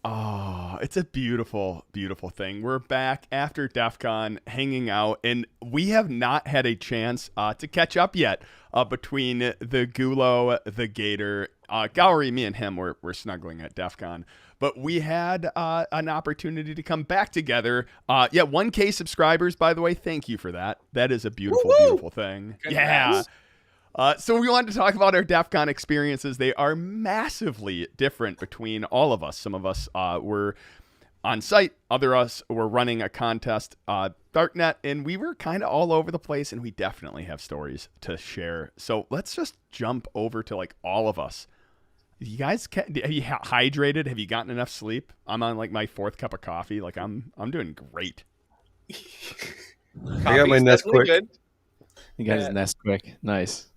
Oh, it's a beautiful, beautiful thing. We're back after Defcon, hanging out, and we have not had a chance to catch up yet between the Gulo, the Gator, Gourry, me and him were snuggling at Defcon. But we had an opportunity to come back together. Yeah, 1K subscribers, by the way. Thank you for that. That is a beautiful, Woo-hoo! beautiful thing. Congrats. Yeah. So we wanted to talk about our DEF CON experiences. They are massively different between all of us. Some of us were on site. Other us were running a contest, Darknet, and we were kind of all over the place, and we definitely have stories to share. So let's just jump over to like all of us. You guys, have you hydrated? Have you gotten enough sleep? I'm on like my 4th cup of coffee. Like I'm doing great. I got my Nesquik. Good. You guys nest quick. Nice.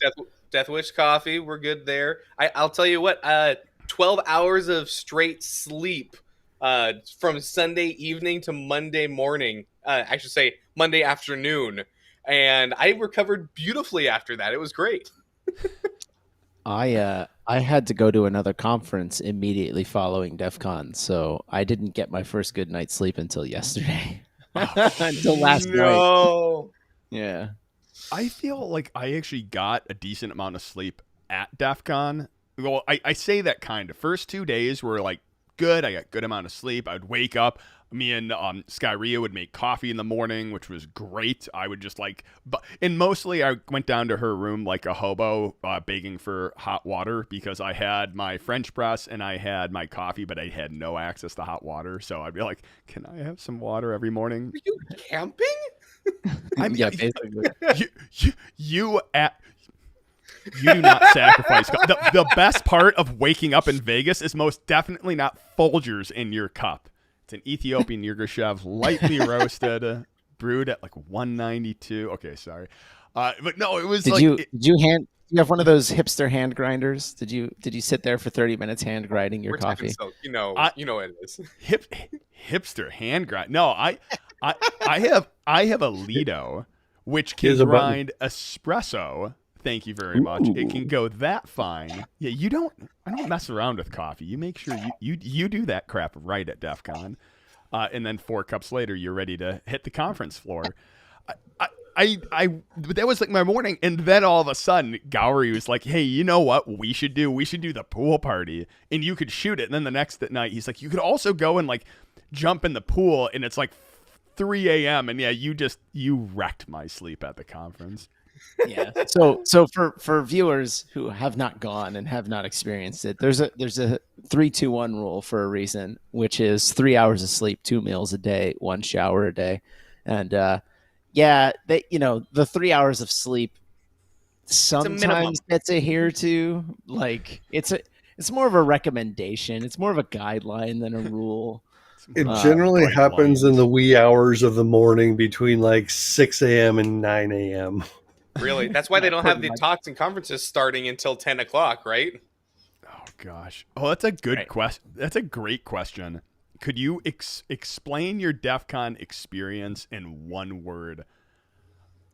Death Wish coffee. We're good there. I'll tell you what. 12 hours of straight sleep from Sunday evening to Monday morning. I should say Monday afternoon. And I recovered beautifully after that. It was great. I had to go to another conference immediately following DEF CON, so I didn't get my first good night's sleep until yesterday. Until last night. Yeah. I feel like I actually got a decent amount of sleep at DEF CON. Well, I say that kind of. First 2 days were like good. I got good amount of sleep. I'd wake up. Me and Skyria would make coffee in the morning, which was great. I would just and mostly I went down to her room like a hobo, begging for hot water because I had my French press and I had my coffee, but I had no access to hot water. So I'd be like, "Can I have some water every morning?" Are you camping? Yeah, basically. You do not sacrifice. The best part of waking up in Vegas is most definitely not Folgers in your cup. It's an Ethiopian Yirgacheffe, lightly roasted, brewed at like 192. Okay, sorry, but no, it was. Did you have one of those hipster hand grinders? Did you sit there for 30 minutes hand grinding your coffee? So, you know what it is. Hipster hand grind. No, I have a Lido, which can grind espresso. Thank you very much. It can go that fine. Yeah, I don't mess around with coffee. You make sure you do that crap right at DEF CON. And then 4 cups later, you're ready to hit the conference floor. That was like my morning. And then all of a sudden, Gourry was like, "Hey, you know what we should do? We should do the pool party. And you could shoot it." And then the next night, he's like, "You could also go and like jump in the pool." And it's like 3 a.m. And yeah, you wrecked my sleep at the conference. Yeah. So for viewers who have not gone and have not experienced it, there's a 3-2-1 rule for a reason, which is 3 hours of sleep, 2 meals a day, 1 shower a day, and the 3 hours of sleep sometimes gets adhered to. Like it's more of a recommendation. It's more of a guideline than a rule. It generally happens in the wee hours of the morning between like 6 a.m. and 9 a.m. Really? That's why they don't have the talks and conferences starting until 10 o'clock, right? Oh, gosh. Oh, that's a good question. That's a great question. Could you explain your DEF CON experience in one word?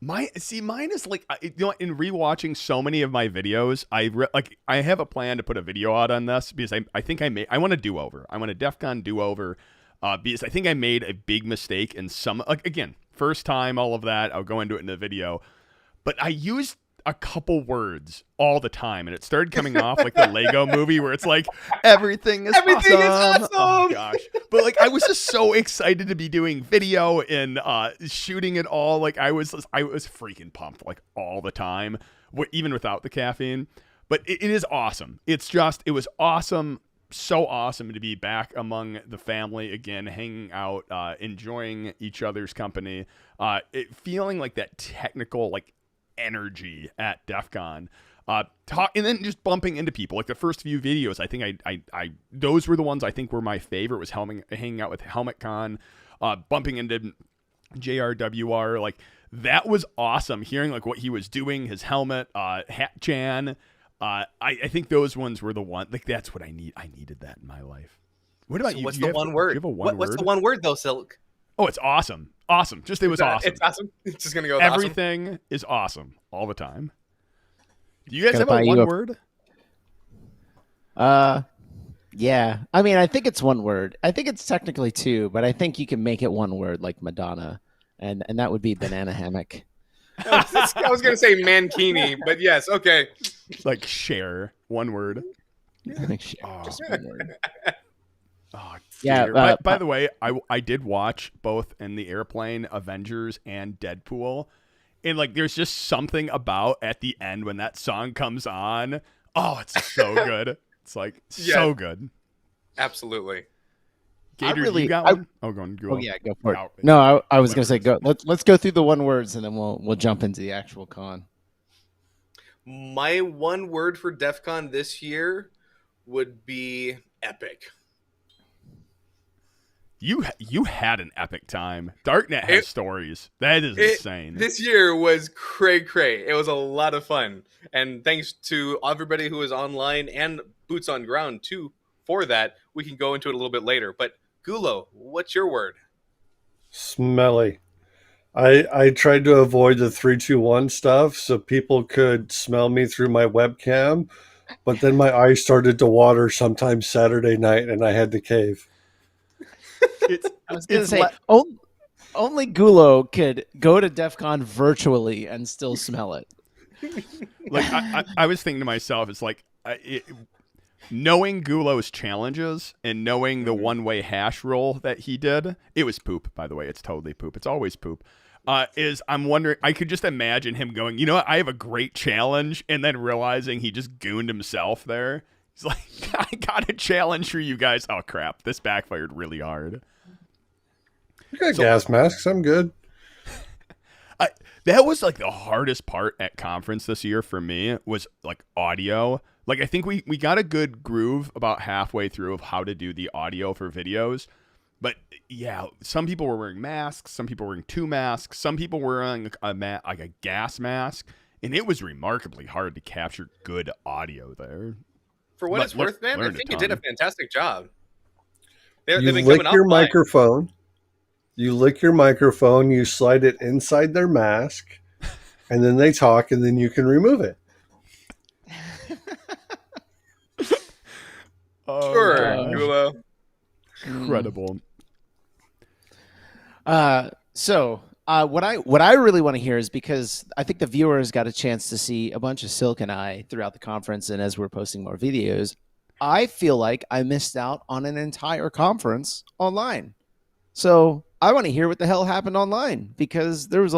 Mine is like, in rewatching so many of my videos, I have a plan to put a video out on this because I want a do-over. I want a DEF CON do-over because I think I made a big mistake in again, first time, all of that. I'll go into it in the video. But I used a couple words all the time, and it started coming off like the Lego movie where it's like, everything is awesome. Oh, gosh. But like, I was just so excited to be doing video and shooting it all. Like I was freaking pumped like all the time, even without the caffeine. But it is awesome. It was awesome. So awesome to be back among the family again, hanging out, enjoying each other's company, feeling like that technical, like, energy at DEF CON, and then just bumping into people. Like the first few videos, I think I those were the ones I think were my favorite. Was hanging out with Helmet Con, bumping into JRWR. Like that was awesome. Hearing like what he was doing, his helmet, Hat Chan. I think those ones were the one. Like that's what I need. I needed that in my life. What about you? What's the one word? What's the one word though, Silk? Oh, it's awesome. Awesome. Just, it was awesome. It's awesome. It's just going to go with everything awesome. Is awesome all the time. Do you guys have a one word? Yeah, I mean, I think it's one word. I think it's technically two, but I think you can make it one word, like Madonna, and that would be banana hammock. I was going to say mankini, but yes, okay. Like share, one word. Sure, just one word. Oh, Yeah. Gator. By the way, I did watch both in the airplane Avengers and Deadpool, and like there's just something about at the end when that song comes on. Oh, it's so good. It's like so good. Absolutely. Gator, you got one? Oh, go on. Oh yeah, go for it. No, I was gonna say go. Let's go through the one words and then we'll jump into the actual con. My one word for Defcon this year would be epic. You had an epic time. Darknet has stories. That is insane. This year was cray. It was a lot of fun. And thanks to everybody who was online and boots on ground too for that. We can go into it a little bit later. But Gulo, what's your word? Smelly. I tried to avoid the 3-2-1 stuff so people could smell me through my webcam, but then my eyes started to water sometime Saturday night and I had to cave. I was going to say, only Gulo could go to Defcon virtually and still smell it. Like I was thinking to myself, it's like knowing Gulo's challenges and knowing the one-way hash roll that he did, it was poop, by the way. It's totally poop. It's always poop. I'm wondering, I could just imagine him going, you know what, I have a great challenge, and then realizing he just gooned himself there. He's like, I got a challenge for you guys. Oh, crap. This backfired really hard. I got gas masks. I'm good. That was like the hardest part at conference this year for me was like audio. Like I think we got a good groove about halfway through of how to do the audio for videos. But yeah, some people were wearing masks. Some people were wearing 2 masks. Some people were wearing like a gas mask. And it was remarkably hard to capture good audio there. For what it's worth, man, I think you did a fantastic job. You lick your microphone. You lick your microphone. You slide it inside their mask. And then they talk, and then you can remove it. Sure, Gulo. Incredible. So what I really want to hear is, because I think the viewers got a chance to see a bunch of Silk and I throughout the conference, and as we're posting more videos, I feel like I missed out on an entire conference online. So I want to hear what the hell happened online, because there was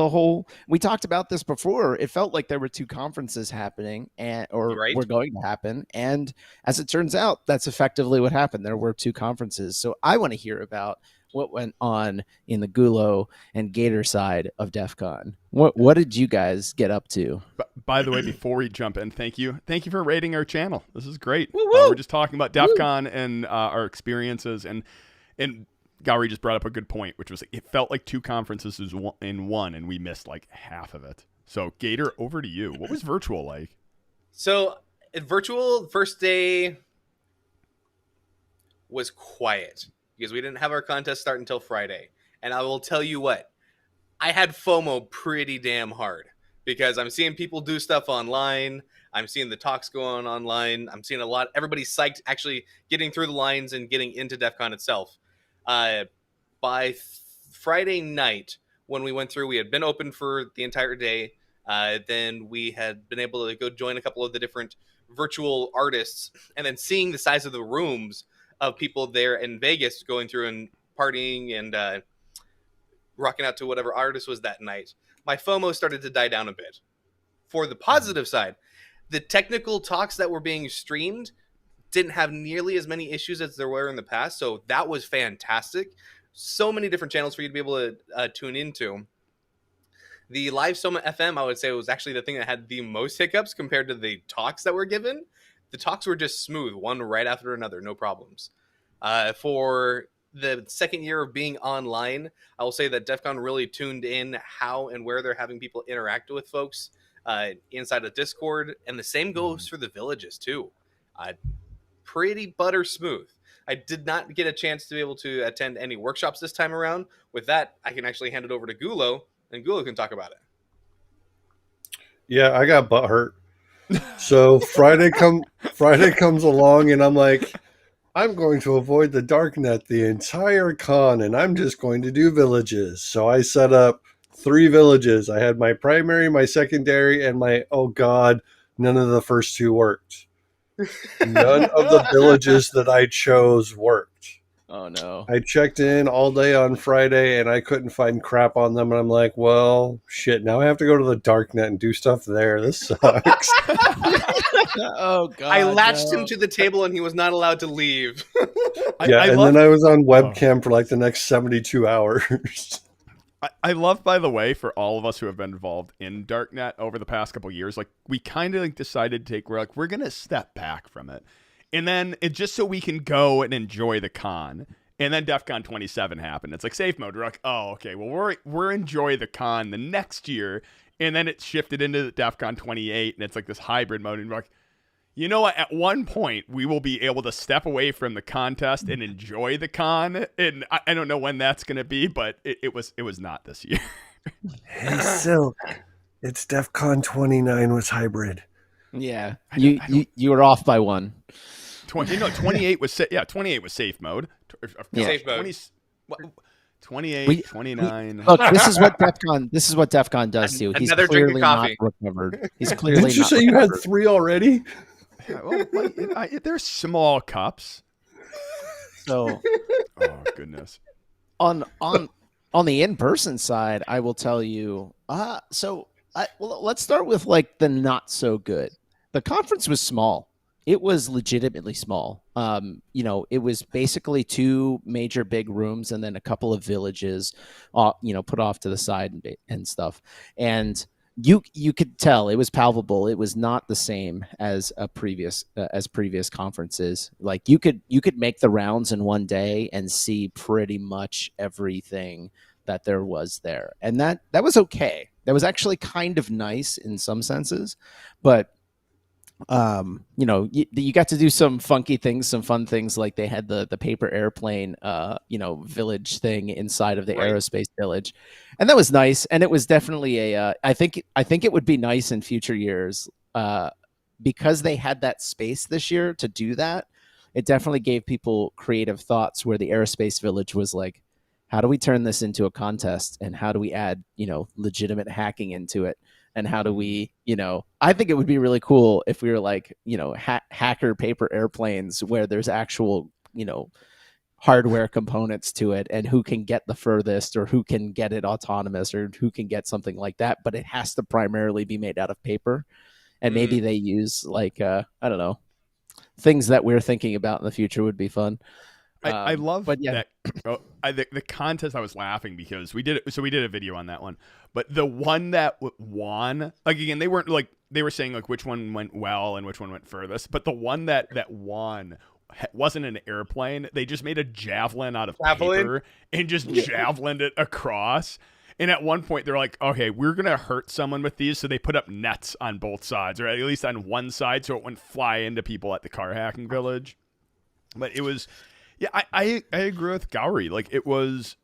we talked about this before. It felt like there were 2 conferences happening were going to happen. And as it turns out, that's effectively what happened. There were 2 conferences. So I want to hear about what went on in the Gulo and Gator side of Defcon. What did you guys get up to? By the way, before we jump in, thank you for rating our channel. This is great. We're just talking about Defcon and our experiences, and Gourry just brought up a good point, which was it felt like 2 conferences in one, and we missed like half of it. So Gator, over to you. What was virtual like? So virtual first day was quiet, because we didn't have our contest start until Friday. And I will tell you what, I had FOMO pretty damn hard, because I'm seeing people do stuff online. I'm seeing the talks go on online. I'm seeing everybody's psyched actually getting through the lines and getting into DEF CON itself. By Friday night, when we went through, we had been open for the entire day. Then we had been able to go join a couple of the different virtual artists, and then seeing the size of the rooms of people there in Vegas going through and partying and rocking out to whatever artist was that night. My FOMO started to die down a bit. For the positive side, the technical talks that were being streamed didn't have nearly as many issues as there were in the past, so that was fantastic. So many different channels for you to be able to tune into. The live Soma FM, I would say, was actually the thing that had the most hiccups compared to the talks that were given. The talks were just smooth, one right after another, no problems. For the second year of being online, I will say that DEF CON really tuned in how and where they're having people interact with folks inside of Discord, and the same goes for the villages too. Pretty butter smooth. I did not get a chance to be able to attend any workshops this time around. With that, I can actually hand it over to Gulo, and Gulo can talk about it. Yeah, I got butt hurt. So Friday comes along, and I'm like, I'm going to avoid the darknet the entire con, and I'm just going to do villages. So I set up 3 villages. I had my primary, my secondary, and my, oh God, none of the first 2 worked. None of the villages that I chose worked. Oh no. I checked in all day on Friday and I couldn't find crap on them. And I'm like, well, shit, now I have to go to the darknet and do stuff there. This sucks. Oh god. I latched him to the table and he was not allowed to leave. Then I was on webcam for like the next 72 hours. I love, by the way, for all of us who have been involved in Darknet over the past couple of years, like we kind of like decided to we're going to step back from it. And then it just so we can go and enjoy the con. And then Defcon 27 happened. It's like safe mode. We're like, oh, okay, well, we're enjoy the con the next year. And then it shifted into Defcon 28, and it's like this hybrid mode. And we're like, you know what? At one point, we will be able to step away from the contest and enjoy the con. And I don't know when that's going to be, but it was not this year. Hey, Silk, it's Defcon 29 was hybrid. Yeah, you were off by 1. 28 was 28 was safe mode. Yeah. Safe mode. 28, 29. Look, this is what Defcon does to you. He's Another drink of clearly not coffee. recovered. He's clearly Didn't you not say you had recovered. 3 already? Yeah, well, they're small cups. So, oh goodness. on the in-person side, I will tell you. Let's start with like the not so good. The conference was small. It was legitimately small. It was basically 2 major big rooms and then a couple of villages, put off to the side and stuff. And you could tell it was palpable. It was not the same as previous conferences. Like you could make the rounds in one day and see pretty much everything that there was there, and that was okay. That was actually kind of nice in some senses, but you got to do some funky things, some fun things, like they had the paper airplane village thing inside of the aerospace village, and that was nice. And it was definitely I think it would be nice in future years because they had that space this year to do that. It definitely gave people creative thoughts where the aerospace village was like, how do we turn this into a contest, and how do we add legitimate hacking into it? And how do we, I think it would be really cool if we were like, hacker paper airplanes where there's actual, hardware components to it, and who can get the furthest, or who can get it autonomous, or who can get something like that. But it has to primarily be made out of paper. And maybe they use like, I don't know, things that we're thinking about in the future would be fun. I love but yeah. that. The contest, I was laughing because we did it. So we did a video on that one. But the one that won, like again, they weren't like they were saying like which one went well and which one went furthest. But the one that won wasn't an airplane. They just made a javelin out of paper and just javelined it across. And at one point, they're like, okay, we're going to hurt someone with these. So they put up nets on both sides, or at least on one side, so it wouldn't fly into people at the car hacking village. But it was... Yeah, I agree with Gourry. Like it was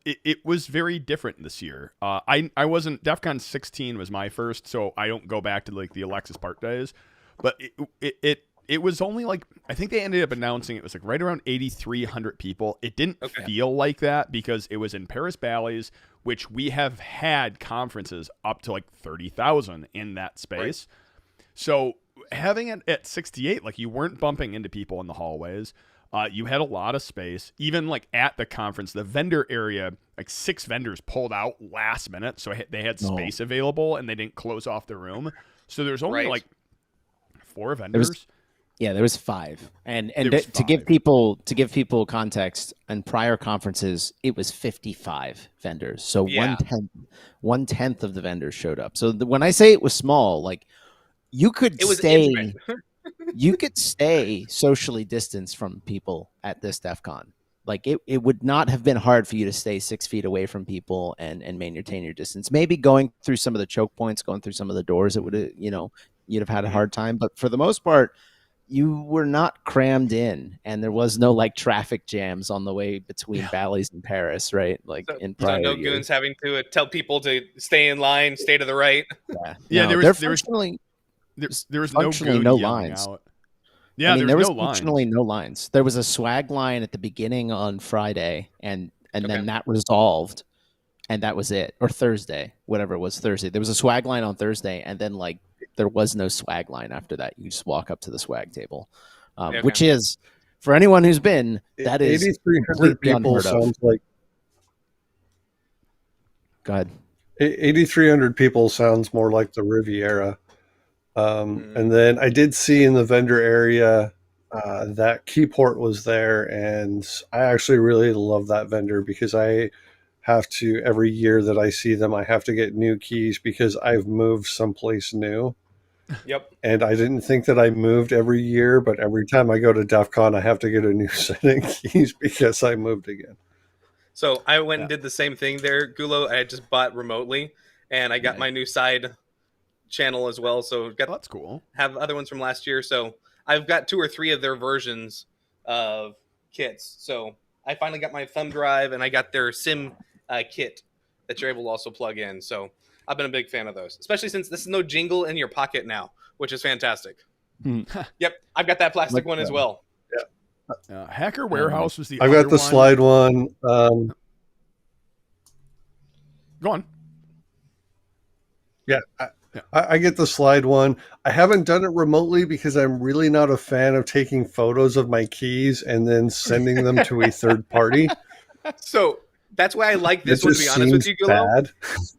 very different this year. I wasn't DEFCON 16 was my first, so I don't go back to like the Alexis Park days. But it was only like, I think they ended up announcing it was like right around 8,300 people. It didn't feel like that because it was in Paris Bally's, which we have had conferences up to like 30,000 in that space. Right. So having it at 68, like you weren't bumping into people in the hallways. You had a lot of space. Even like at the conference, the vendor area, like 6 vendors pulled out last minute, so they had space available, and they didn't close off the room. So there's only like 4 vendors. There was 5, and to give people context, in prior conferences it was 55 vendors. So 1/10 of the vendors showed up. So when I say it was small, like you could stay. You could stay socially distanced from people at this DEFCON. Like it would not have been hard for you to stay 6 feet away from people and maintain your distance. Maybe going through some of the choke points, going through some of the doors, it would have, you'd have had a hard time. But for the most part, you were not crammed in, and there was no like traffic jams on the way between Bally's and Paris, right? Like in prior no years. goons having to tell people to stay in line, stay to the right. There was no goon no yelling lines. out. Yeah, I mean, there there was was no functionally lines. no lines. There was a swag line at the beginning on Friday, and Okay. then that resolved, and that was it. Or Thursday, whatever it was, Thursday. There was a swag line on Thursday, and then like there was no swag line after that. You just walk up to the swag table, Okay. which is for anyone who's been, that is 8,300 completely people unheard of. sounds like Go ahead. 8,300 people sounds more like the Riviera. And then I did see in the vendor area that Keyport was there, and I actually really love that vendor because I have to, every year that I see them, I have to get new keys because I've moved someplace new. Yep. And I didn't think that I moved every year, but every time I go to DEFCON, I have to get a new set of keys because I moved again. So I went and did the same thing there, Gulo. I just bought remotely, and I got Right. my new side channel as well. So got That's cool. have other ones from last year. So I've got 2 or 3 of their versions of kits. So I finally got my thumb drive, and I got their SIM kit that you're able to also plug in. So I've been a big fan of those, especially since this is no jingle in your pocket now, which is fantastic. Yep, I've got that plastic one as well. Hacker Warehouse was the I've other got the one. slide one. Go on. Yeah, I get the slide one. I haven't done it remotely because I'm really not a fan of taking photos of my keys and then sending them to a third party. So that's why I like this It one, to just be honest with seems you, Gulo. bad.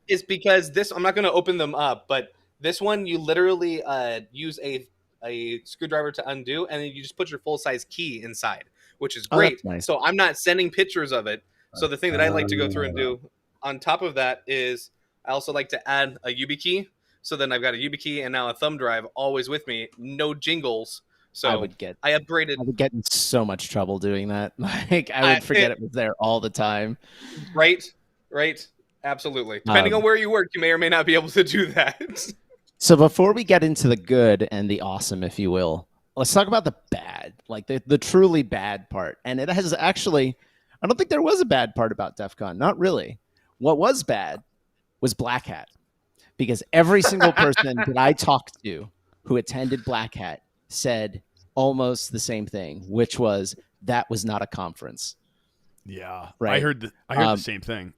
Is because this, I'm not going to open them up, but this one you literally use a screwdriver to undo, and then you just put your full size key inside, which is Oh, that's great. nice. So I'm not sending pictures of it. So the thing that I like to go through and do on top of that is I also like to add a YubiKey. So then I've got a YubiKey and now a thumb drive always with me, no jingles. So I would get in so much trouble doing that. Like I would forget it was there all the time. Right. Absolutely. Depending on where you work, you may or may not be able to do that. So before we get into the good and the awesome, if you will, let's talk about the bad, like the truly bad part. And it has actually, I don't think there was a bad part about DEF CON. Not really. What was bad was Black Hat. Because every single person that I talked to who attended Black Hat said almost the same thing, which was that was not a conference. Yeah, right. I heard the same thing.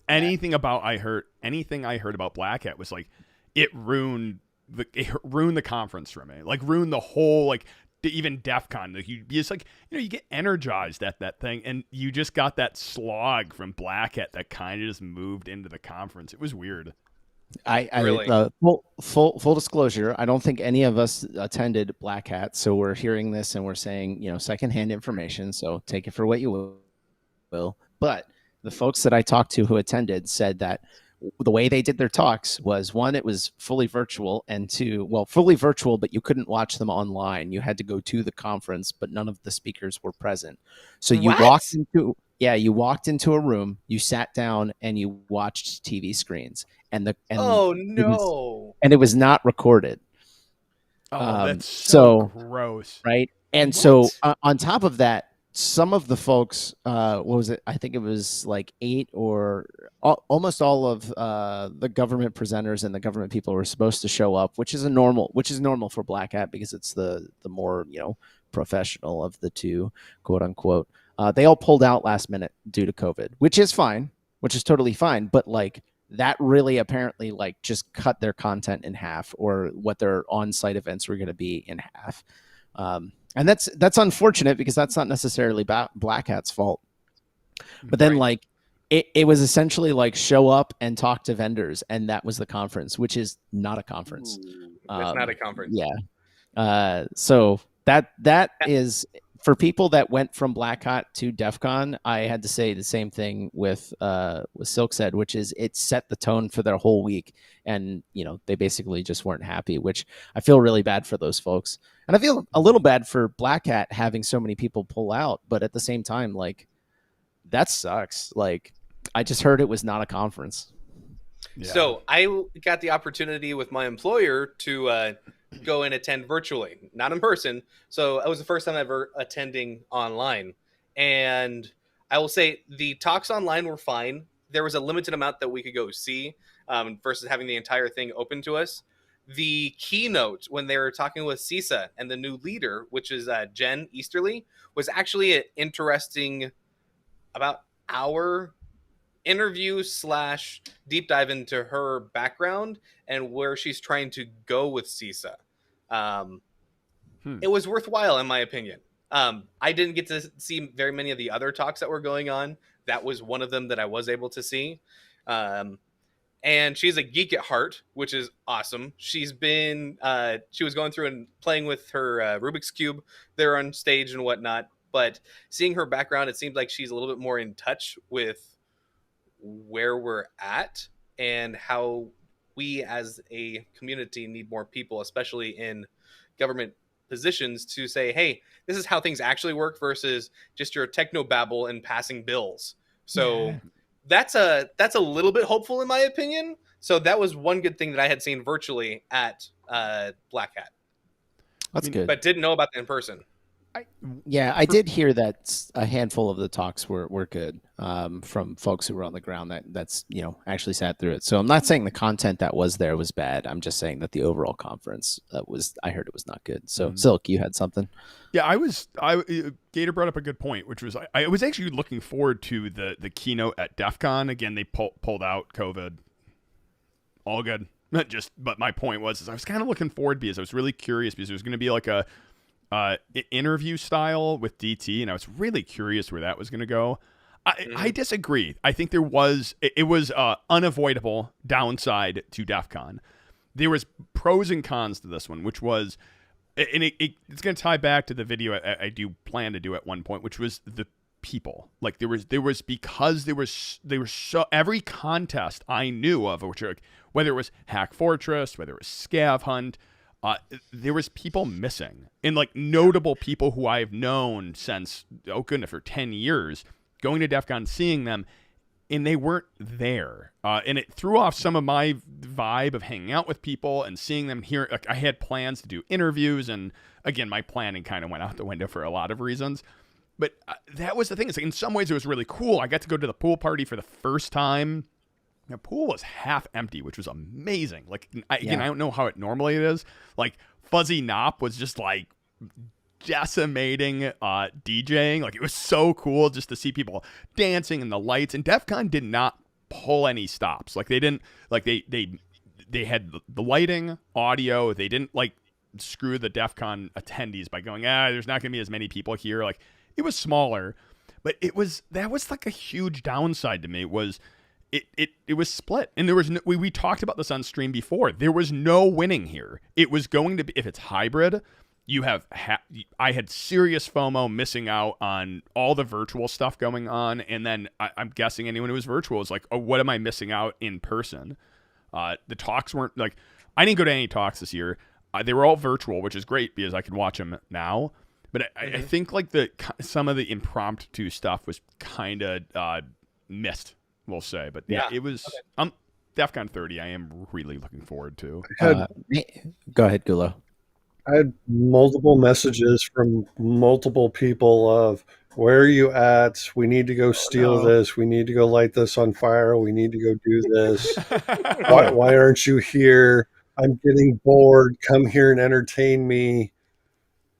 Anything I heard about Black Hat was like it ruined the conference for me. Like ruined the whole even DEFCON. Like you just you get energized at that thing, and you just got that slog from Black Hat that kind of just moved into the conference. It was weird. Full disclosure, I don't think any of us attended Black Hat, so we're hearing this and we're saying, secondhand information, so take it for what you will. But the folks that I talked to who attended said that the way they did their talks was, one, it was fully virtual, and two, fully virtual, but you couldn't watch them online. You had to go to the conference, but none of the speakers were present. So you walked into a room, you sat down, and you watched TV screens. And it was not recorded. Oh, that's so gross. Right. And so on top of that, some of the folks, what was it? I think it was like 8 or almost all of the government presenters and the government people were supposed to show up, which is normal for Black Hat because it's the more, professional of the two, quote unquote. They all pulled out last minute due to COVID, which is fine, which is totally fine. But that really apparently just cut their content in half, or what their on-site events were going to be in half. And that's unfortunate because that's not necessarily Black Hat's fault. But then it was essentially show up and talk to vendors, and that was the conference, which is not a conference. It's not a conference. Yeah. So that is, for people that went from Black Hat to DEF CON, I had to say the same thing with Silk said, which is it set the tone for their whole week. And, they basically just weren't happy, which I feel really bad for those folks. And I feel a little bad for Black Hat having so many people pull out. But at the same time, that sucks. I just heard it was not a conference. Yeah. So I got the opportunity with my employer to go and attend virtually, not in person. So it was the first time ever attending online. And I will say the talks online were fine. There was a limited amount that we could go see versus having the entire thing open to us. the keynote when they were talking with CISA and the new leader, which is Jen Easterly, was actually an interesting about hour interview / deep dive into her background and where she's trying to go with CISA. It was worthwhile, in my opinion. I didn't get to see very many of the other talks that were going on. That was one of them that I was able to see. And she's a geek at heart, which is awesome. She's been, she was going through and playing with her Rubik's Cube there on stage and whatnot. But seeing her background, it seems like she's a little bit more in touch with where we're at and how we as a community need more people, especially in government positions, to say, hey, this is how things actually work versus just your techno babble and passing bills. So that's a little bit hopeful in my opinion. So that was one good thing that I had seen virtually at Black Hat. That's good. But didn't know about it in person. I did hear that a handful of the talks were good from folks who were on the ground that's actually sat through it. So I'm not saying the content that was there was bad. I'm just saying that the overall conference I heard it was not good. So Silk, you had something? Yeah, Gator brought up a good point, which was I was actually looking forward to the keynote at Defcon. Again, they pulled out COVID. All good. But my point was I was kind of looking forward because I was really curious because there was going to be like a interview style with DT, and I was really curious where that was going to go. I disagree. I think it was unavoidable downside to DEFCON. There was pros and cons to this one, which was, and it's going to tie back to the video I do plan to do at one point, which was the people. Like there was so every contest I knew of, which are, whether it was Hack Fortress, whether it was Scav Hunt. There was people missing, and like notable people who I've known since, for 10 years, going to DEFCON, seeing them, and they weren't there. And it threw off some of my vibe of hanging out with people and seeing them here. Like I had plans to do interviews, and again, my planning kind of went out the window for a lot of reasons. But that was the thing. It's like, in some ways, it was really cool. I got to go to the pool party for the first time. The pool was half empty, which was amazing. Like, I don't know how it normally is. Like, Fuzzy Knop was just like decimating DJing. Like, it was so cool just to see people dancing and the lights. And DEFCON did not pull any stops. Like, they didn't, like, they had the lighting, audio. They didn't like screw the DEFCON attendees by going, there's not going to be as many people here. Like, it was smaller, but that was like a huge downside to me. It was split, and there was we talked about this on stream before. There was no winning here. It was going to be, if it's hybrid, you have I had serious FOMO missing out on all the virtual stuff going on, and then I'm guessing anyone who was virtual is like, oh, what am I missing out in person? The talks weren't like, I didn't go to any talks this year. They were all virtual, which is great because I can watch them now. But I think like some of the impromptu stuff was kind of missed, we'll say. But yeah, it was DEFCON 30. I am really looking forward to. Go ahead, Gulo. I had multiple messages from multiple people of, where are you at? We need to go steal this. We need to go light this on fire. We need to go do this. Why aren't you here? I'm getting bored. Come here and entertain me.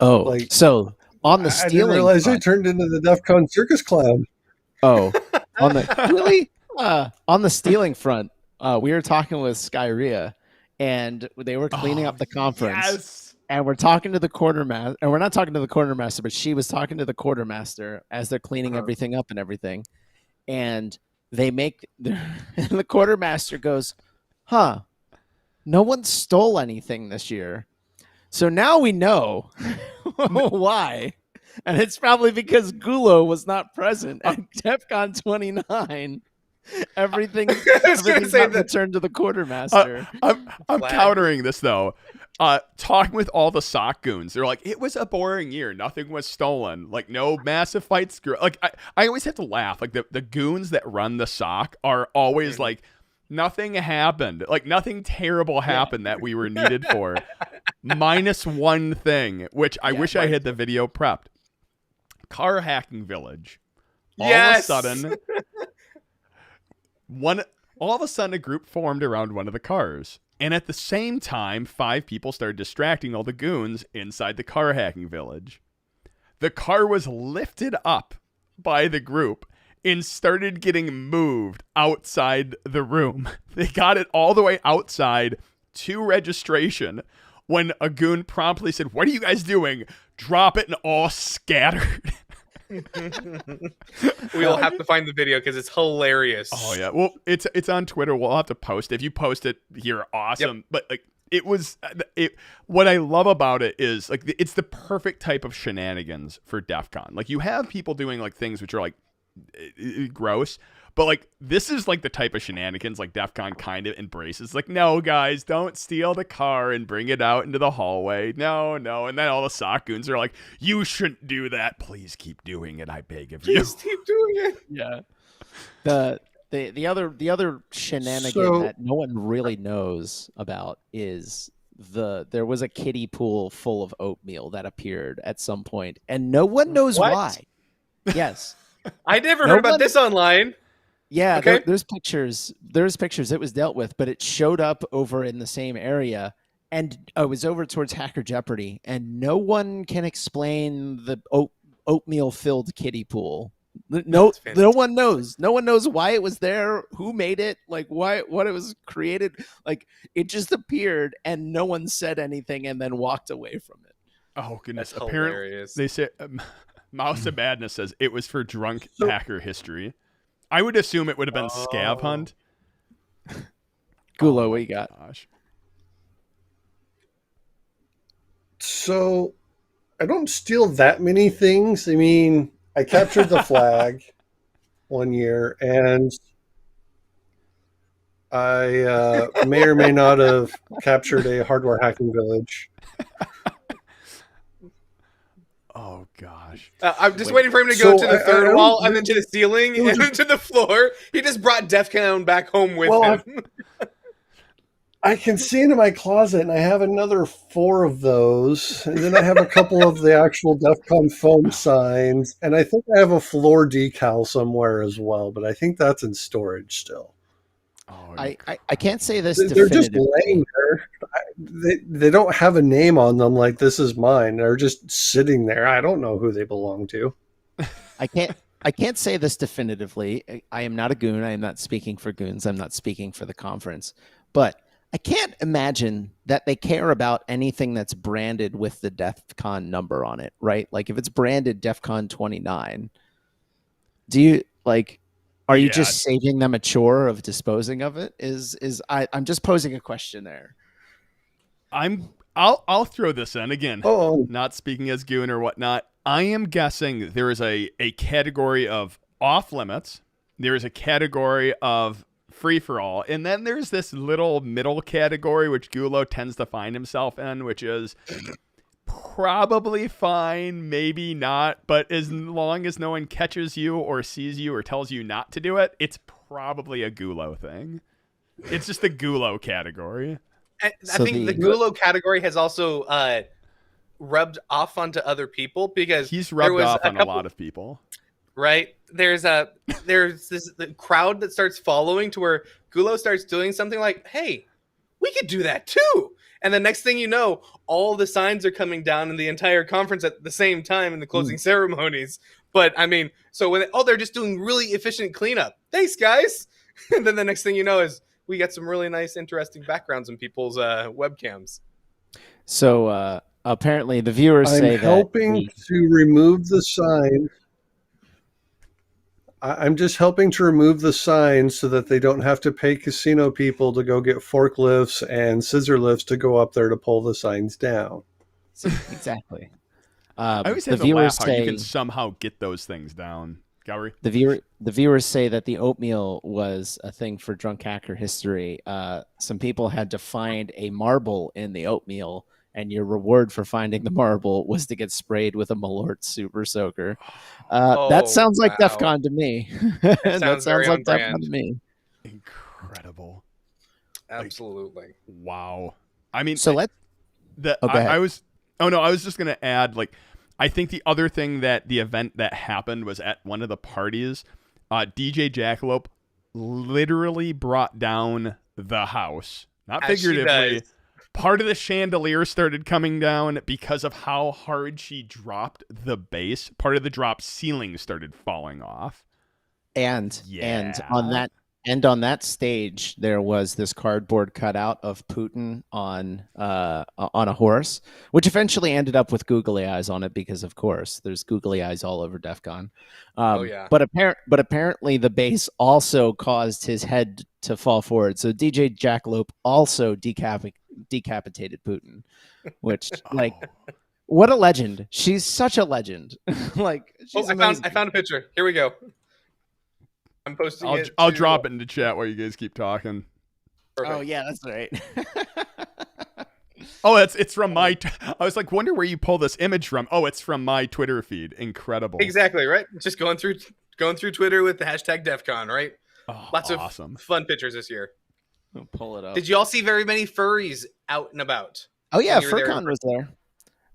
Oh, so on the stealing, I didn't realize I turned into the DEFCON circus clown. Oh, on the stealing front, we were talking with Skyria, and they were cleaning up the conference. Yes. And we're talking to the quartermaster, and we're not talking to the quartermaster, but she was talking to the quartermaster as they're cleaning everything up and everything. And and the quartermaster goes, no one stole anything this year. So now we know why. And it's probably because Gulo was not present at DEFCON 29. Everything got returned to the quartermaster. I'm countering this, though. Talking with all the SOC goons, they're like, it was a boring year. Nothing was stolen. Like, no massive fights. Like, I always have to laugh. Like, the goons that run the SOC are always like, nothing happened. Like, nothing terrible happened that we were needed for. Minus one thing, which I wish I had the video prepped. Car hacking village. All of a sudden, a group formed around one of the cars. And at the same time, 5 people started distracting all the goons inside the car hacking village. The car was lifted up by the group and started getting moved outside the room. They got it all the way outside to registration when a goon promptly said, "What are you guys doing? Drop it," and all scattered. We'll have to find the video because it's hilarious. Oh yeah, well it's on Twitter. We'll have to post it. If you post it, you're awesome. Yep. But like what I love about it is like it's the perfect type of shenanigans for Defcon. Like you have people doing like things which are like gross, but like this is like the type of shenanigans like Defcon kind of embraces. Like, no guys, don't steal the car and bring it out into the hallway. No, and then all the sock goons are like, you shouldn't do that. Please keep doing it, I beg of you. Please keep doing it. Yeah. The other shenanigan that no one really knows about is there was a kiddie pool full of oatmeal that appeared at some point, and no one knows why. Yes. I never heard about this online. Yeah, okay. There's pictures. There's pictures. It was dealt with, but it showed up over in the same area, and it was over towards Hacker Jeopardy, and no one can explain the oatmeal-filled kiddie pool. No one knows. No one knows why it was there, who made it, like what it was created. Like it just appeared, and no one said anything, and then walked away from it. Oh goodness! That's Apparently, hilarious. they say Mouse of Madness says it was for drunk hacker history. I would assume it would have been Scav Hunt. Gulo, what you got? Gosh. So I don't steal that many things. I mean, I captured the flag one year, and I may or may not have captured a hardware hacking village. Oh gosh. I'm just waiting for him to go to the third wall and then to the ceiling and then to the floor. He just brought Defcon back home with him. I can see into my closet, and I have another 4 of those. And then I have a couple of the actual Defcon foam signs. And I think I have a floor decal somewhere as well, but I think that's in storage still. Oh, I can't say this They're just definitively. laying there. They don't have a name on them like this is mine. They're just sitting there. I don't know who they belong to. I can't say this definitively. I am not a goon. I am not speaking for goons. I'm not speaking for the conference. But I can't imagine that they care about anything that's branded with the DEFCON number on it, right? Like if it's branded DEFCON 29, are you just saving them a chore of disposing of it? I'm just posing a question there. I'll throw this in again. Oh, Not speaking as goon or whatnot. I am guessing there is a category of off limits. There is a category of free for all, and then there's this little middle category which Gulo tends to find himself in, which is probably fine, maybe not, but as long as no one catches you or sees you or tells you not to do it, it's probably a Gulo thing. It's just the Gulo category. I think the Gulo category has also rubbed off onto other people because he's rubbed off on a lot of people. Right? There's the crowd that starts following to where Gulo starts doing something like, hey, we could do that too. And the next thing you know, all the signs are coming down in the entire conference at the same time in the closing ceremonies. But I mean, so when they're just doing really efficient cleanup. Thanks, guys. And then the next thing you know is we got some really nice, interesting backgrounds in people's webcams. So apparently the viewers say that I'm helping to remove the sign. I'm just helping to remove the signs so that they don't have to pay casino people to go get forklifts and scissor lifts to go up there to pull the signs down. Exactly. I always have to laugh how you can somehow get those things down. Gourry? The viewers say that the oatmeal was a thing for drunk hacker history. Some people had to find a marble in the oatmeal, and your reward for finding the marble was to get sprayed with a Malort Super Soaker. That sounds like Defcon to me. That sounds like Defcon to me. Incredible. Absolutely. Wow. I mean, so I was just going to add, like, I think the other thing that the event that happened was at one of the parties, DJ Jackalope literally brought down the house not As she figuratively. does. Part of the chandelier started coming down because of how hard she dropped the base. Part of the drop ceiling started falling off. And on that stage there was this cardboard cutout of Putin on a horse, which eventually ended up with googly eyes on it because of course there's googly eyes all over Defcon. Oh, yeah. But apparently the bass also caused his head to fall forward. So DJ Jackalope also decapitated Putin, which like what a legend. She's such a legend. Like she's I found a picture. Here we go. I'm posting it. I'll drop it into chat while you guys keep talking. Perfect. Oh yeah, that's right. Oh, it's from my. I was like, wonder where you pull this image from. Oh, it's from my Twitter feed. Incredible. Exactly, right? Just going through Twitter with the hashtag Defcon, right? Oh, Lots awesome. of fun pictures this year. I'll pull it up. Did you all see very many furries out and about? Oh yeah, when you were there? FurCon was there.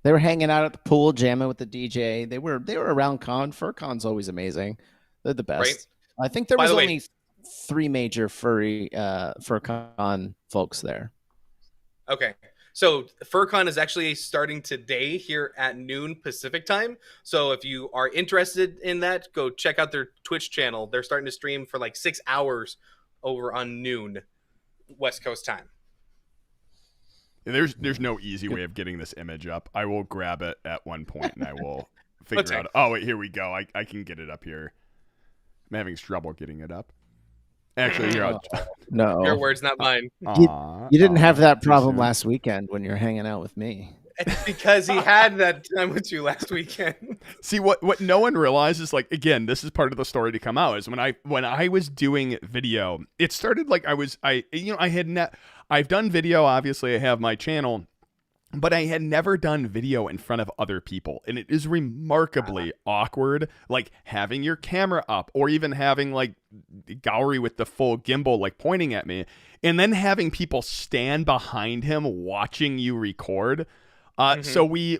They were hanging out at the pool, jamming with the DJ. They were around con. FurCon's always amazing. They're the best. Right. I think there By was the way- only 3 major FurCon folks there. Okay. So FurCon is actually starting today here at noon Pacific time. So if you are interested in that, go check out their Twitch channel. They're starting to stream for like 6 hours over on noon West Coast time. There's no easy way of getting this image up. I will grab it at one point and I will figure out. Oh wait, here we go. I can get it up here. I'm having trouble getting it up. Actually, here. No, Your words, not mine. You didn't have that problem last weekend when you're hanging out with me. It's because he had that time with you last weekend. See what no one realizes, like again, this is part of the story to come out, is when I was doing video, it started like I've done video, obviously I have my channel, but I had never done video in front of other people, and it is remarkably awkward, like having your camera up or even having like Gourry with the full gimbal like pointing at me and then having people stand behind him watching you record. So we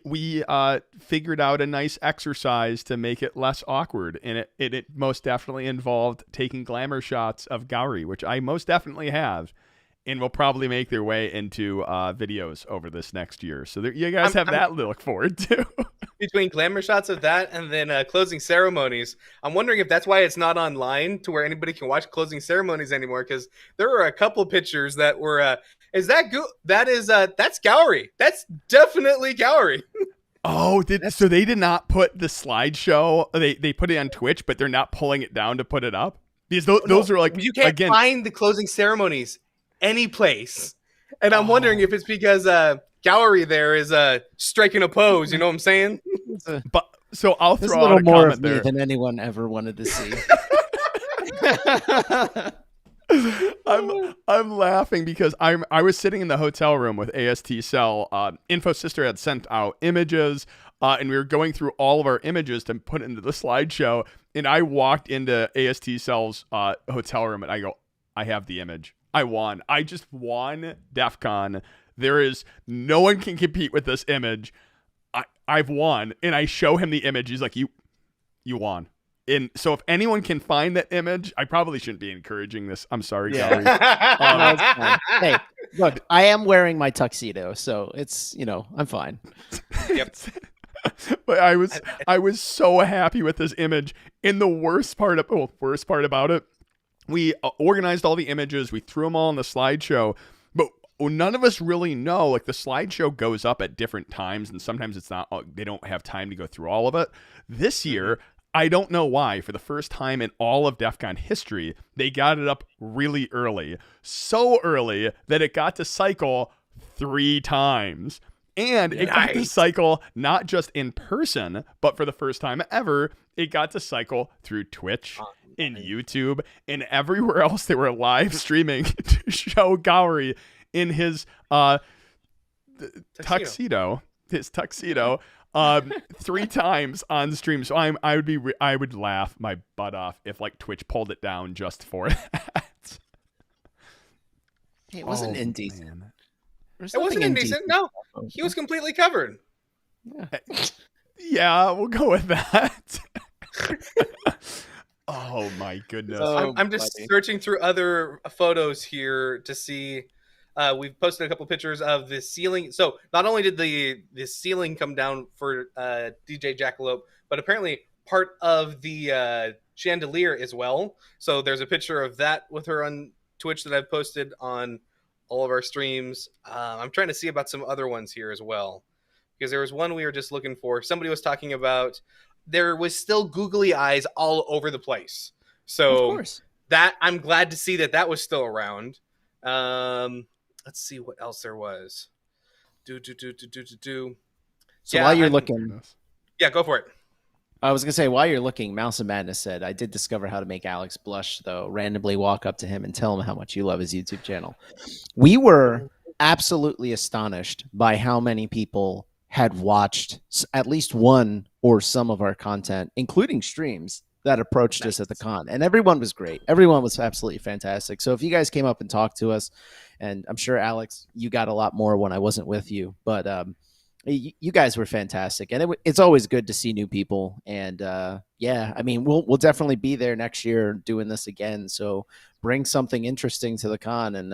figured out a nice exercise to make it less awkward, and it most definitely involved taking glamour shots of Gourry, which I most definitely have, and will probably make their way into videos over this next year. So you guys have that to look forward to. Between glamour shots of that and then closing ceremonies, I'm wondering if that's why it's not online to where anybody can watch closing ceremonies anymore, because there were a couple pictures that were that's Gourry. That's definitely Gourry. Oh, so they did not put the slideshow. They put it on Twitch, but they're not pulling it down to put it up. Because those are like, you can't find the closing ceremonies any place, and I'm wondering if it's because Gourry there is striking a pose. You know what I'm saying? But so I'll There's throw a little out a more comment of me there. than anyone ever wanted to see. I'm laughing because I was sitting in the hotel room with AST Cell. Info Sister had sent out images, and we were going through all of our images to put into the slideshow. And I walked into AST Cell's hotel room, and I go, "I have the image. I won. I just won Defcon. There is no one can compete with this image. I've won." And I show him the image. He's like, "You won." And so if anyone can find that image, I probably shouldn't be encouraging this. I'm sorry, Gourry. No, it's fine. Hey, look, I am wearing my tuxedo, so it's, I'm fine. Yep. But I was so happy with this image. And the worst part about it, we organized all the images, we threw them all on the slideshow, but none of us really know. Like the slideshow goes up at different times, and sometimes it's not. They don't have time to go through all of it. This year, I don't know why, for the first time in all of DEFCON history, they got it up really early. So early that it got to cycle 3 times. And it got to cycle not just in person, but for the first time ever, it got to cycle through Twitch and YouTube and everywhere else they were live streaming to show Gourry in his tuxedo. His tuxedo. 3 times on stream. So I would laugh my butt off if like Twitch pulled it down just for that. It wasn't indecent. Man. It wasn't indecent. No, he was completely covered. Yeah, we'll go with that. Oh my goodness. I'm just searching through other photos here to see we've posted a couple pictures of the ceiling. So not only did the ceiling come down for DJ Jackalope, but apparently part of the chandelier as well. So there's a picture of that with her on Twitch that I've posted on all of our streams. I'm trying to see about some other ones here as well, because there was one we were just looking for. Somebody was talking about there was still googly eyes all over the place. So Of course. that I'm glad to see that was still around. Let's see what else there was. So while you're looking, yeah, go for it. I was gonna say, while you're looking, Mouse of Madness said, "I did discover how to make Alex blush, though. Randomly walk up to him and tell him how much you love his YouTube channel." We were absolutely astonished by how many people had watched at least one or some of our content, including streams that approached us at the con, and everyone was great. Everyone was absolutely fantastic. So if you guys came up and talked to us, and I'm sure Alex, you got a lot more when I wasn't with you, but you guys were fantastic, and it's always good to see new people. And yeah, I mean, we'll definitely be there next year doing this again. So bring something interesting to the con, and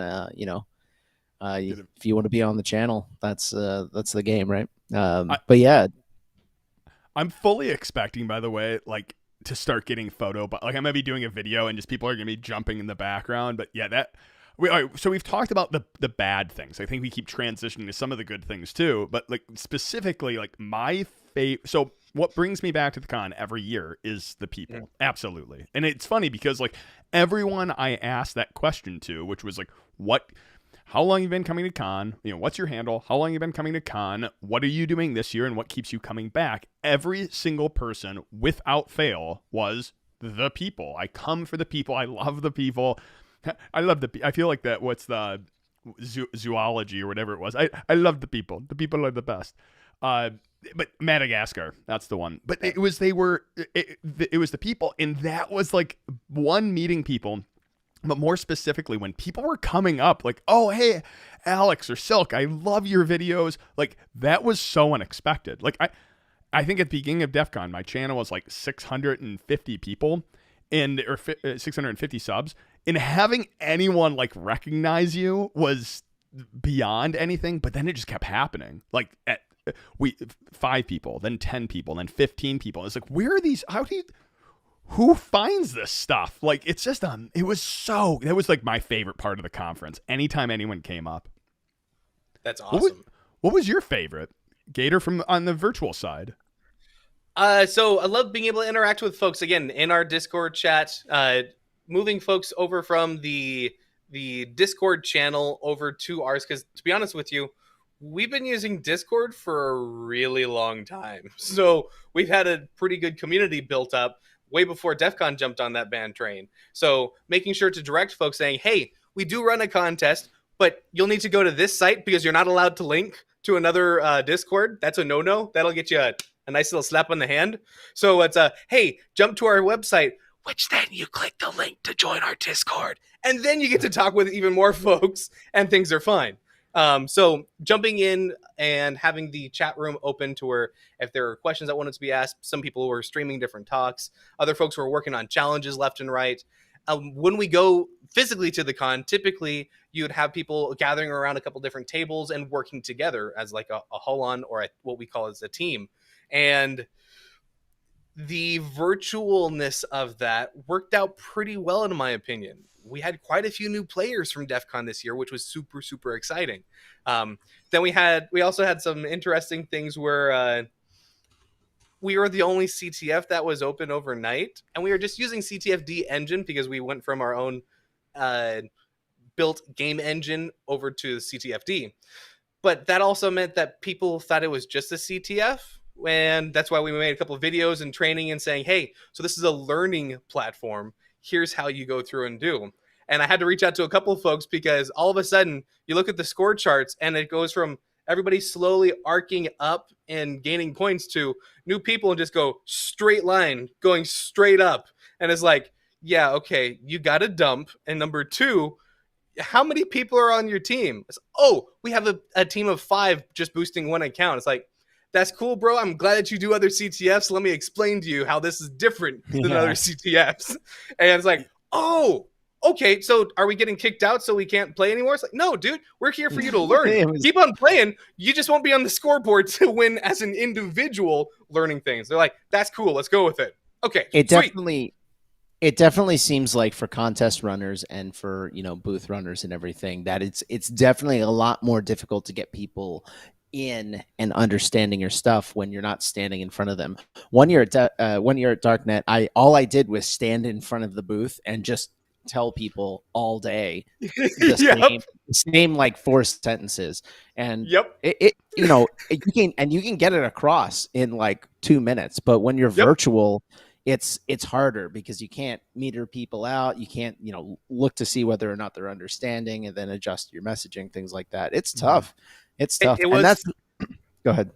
if you want to be on the channel, that's the game, right? But yeah, I'm fully expecting, by the way, like to start getting but like I'm gonna be doing a video and just people are gonna be jumping in the background. But yeah, so we've talked about the bad things. I think we keep transitioning to some of the good things too, but like specifically, like my favorite. So what brings me back to the con every year is the people. Yeah. Absolutely. And it's funny because like everyone I asked that question to, which was like, how long you been coming to con? What's your handle? How long you been coming to con? What are you doing this year and what keeps you coming back? Every single person without fail was the people. I come for the people. I love the people. I feel like that. What's the zoology or whatever it was? I love the people. The people are the best. But Madagascar, that's the one. But it was the people, and that was like one meeting people. But more specifically, when people were coming up, like, "Oh, hey, Alex or Silk, I love your videos." Like that was so unexpected. Like I think at the beginning of Defcon, my channel was like 650 people, or 650 subs. And having anyone like recognize you was beyond anything, but then it just kept happening. Like 5 people, then 10 people, then 15 people. It's like, where are these? Who finds this stuff? Like, it's just that was like my favorite part of the conference. Anytime anyone came up. That's awesome. What was your favorite, Gator, from on the virtual side? So I love being able to interact with folks again in our Discord chat. Moving folks over from the Discord channel over to ours, because to be honest with you, we've been using Discord for a really long time. So we've had a pretty good community built up way before DEFCON jumped on that band train. So making sure to direct folks saying, hey, we do run a contest, but you'll need to go to this site because you're not allowed to link to another Discord. That's a no-no. That'll get you a nice little slap on the hand. So it's hey, jump to our website, which then you click the link to join our Discord. And then you get to talk with even more folks and things are fine. So jumping in and having the chat room open to where if there are questions that wanted to be asked, some people were streaming different talks. Other folks were working on challenges left and right. When we go physically to the con, typically you'd have people gathering around a couple different tables and working together as like a hold-on or what we call as a team. And the virtualness of that worked out pretty well, in my opinion. We had quite a few new players from DEF CON this year, which was super, super exciting. Then we also had some interesting things where we were the only CTF that was open overnight, and we were just using CTFD engine because we went from our own built game engine over to CTFD. But that also meant that people thought it was just a CTF. And that's why we made a couple of videos and training and saying, hey, so this is a learning platform. Here's how you go through and do. And I had to reach out to a couple of folks because all of a sudden you look at the score charts and it goes from everybody slowly arcing up and gaining points to new people and just go straight line, going straight up. And it's like, yeah, okay, you got a dump. And number 2, how many people are on your team? It's, we have a team of 5 just boosting one account. It's like, that's cool, bro. I'm glad that you do other CTFs. Let me explain to you how this is different than other CTFs. And it's like, okay, so are we getting kicked out so we can't play anymore? It's like, no, dude, we're here for you to learn. It was- Keep on playing. You just won't be on the scoreboard to win as an individual learning things. They're like, that's cool. Let's go with it. Okay, It sweet. definitely seems like for contest runners and for, booth runners and everything, that it's definitely a lot more difficult to get people in and understanding your stuff when you're not standing in front of them. One year at Darknet, all I did was stand in front of the booth and just tell people all day the same like 4 sentences, and Yep. you can get it across in like 2 minutes, but when you're virtual, it's harder because you can't meter people out. You can't, look to see whether or not they're understanding and then adjust your messaging, things like that. It's tough. It's tough. It was, and that's go ahead.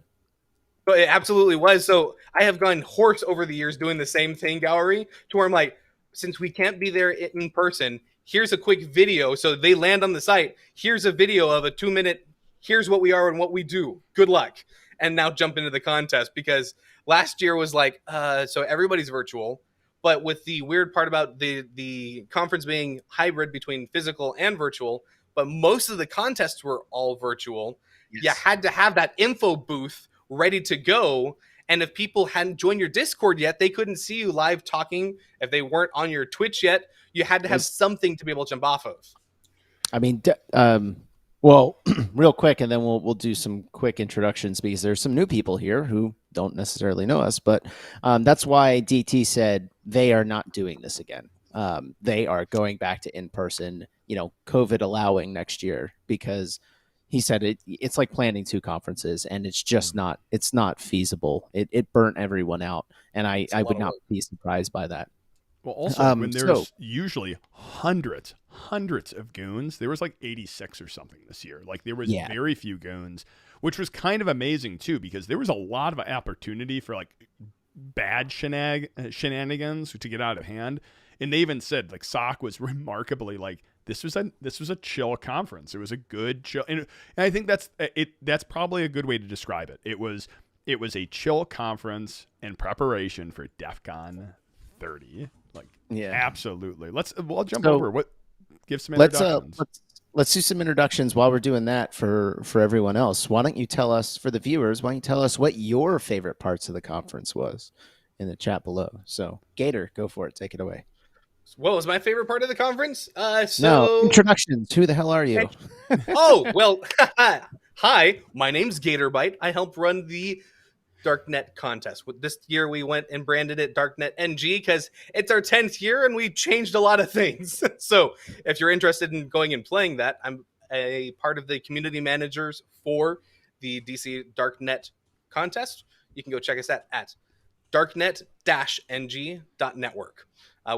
But it absolutely was. So I have gone hoarse over the years doing the same thing, Gourry, to where I'm like, since we can't be there in person, here's a quick video. So they land on the site. Here's a video of a 2-minute. Here's what we are and what we do. Good luck. And now jump into the contest, because last year was like, so everybody's virtual. But with the weird part about the conference being hybrid between physical and virtual, but most of the contests were all virtual. Yes. You had to have that info booth ready to go. And if people hadn't joined your Discord yet, they couldn't see you live talking. If they weren't on your Twitch yet, you had to have something to be able to jump off of. I mean, well, real quick, and then we'll do some quick introductions, because there's some new people here who don't necessarily know us. But that's why DT said they are not doing this again. They are going back to in-person, COVID allowing next year, because he said it's like planning 2 conferences, and it's just not feasible. It burnt everyone out, and I would not be surprised by that. Well, also, when there's usually hundreds of goons, there was like 86 or something this year. Like, there was very few goons, which was kind of amazing too, because there was a lot of opportunity for like bad shenanigans to get out of hand. And they even said, like, Sock was remarkably like, this was a chill conference. It was a good chill, and I think that's probably a good way to describe it. It was a chill conference in preparation for Defcon 30. Like, absolutely. We'll jump over. Give some introductions. Let's do some introductions while we're doing that for everyone else. Why don't you tell us, for the viewers, what your favorite parts of the conference was in the chat below? So, Gator, go for it. Take it away. What was my favorite part of the conference? No, introductions. Who the hell are you? Oh, well, hi, my name's Gatorbite. I help run the Darknet contest. This year we went and branded it Darknet NG because it's our 10th year and we changed a lot of things. So if you're interested in going and playing that, I'm a part of the community managers for the DC Darknet contest. You can go check us out at darknet-ng.network.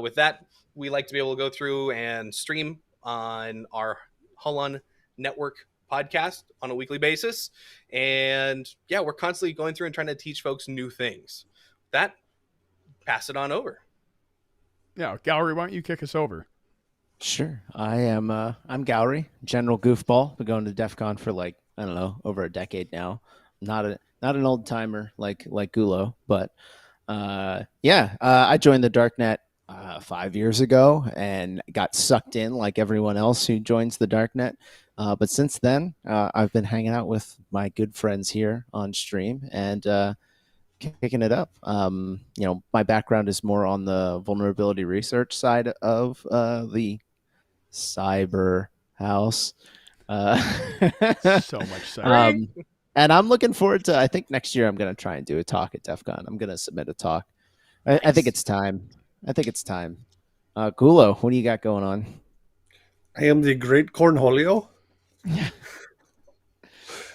With that, we like to be able to go through and stream on our Hullon Network podcast on a weekly basis. And yeah, we're constantly going through and trying to teach folks new things. That, pass it on over. Yeah, Gourry, why don't you kick us over? Sure. I'm Gourry, general goofball. Been going to Defcon for like, I don't know, over a decade now. Not an old timer like Gulo, but I joined the Darknet 5 years ago and got sucked in like everyone else who joins the Darknet. But since then, I've been hanging out with my good friends here on stream and kicking it up. My background is more on the vulnerability research side of the cyber house. So much cyber. And I'm looking forward to, I think next year I'm going to try and do a talk at Defcon. I'm going to submit a talk. Nice. I think it's time. Gulo, what do you got going on? I am the Great Cornholio.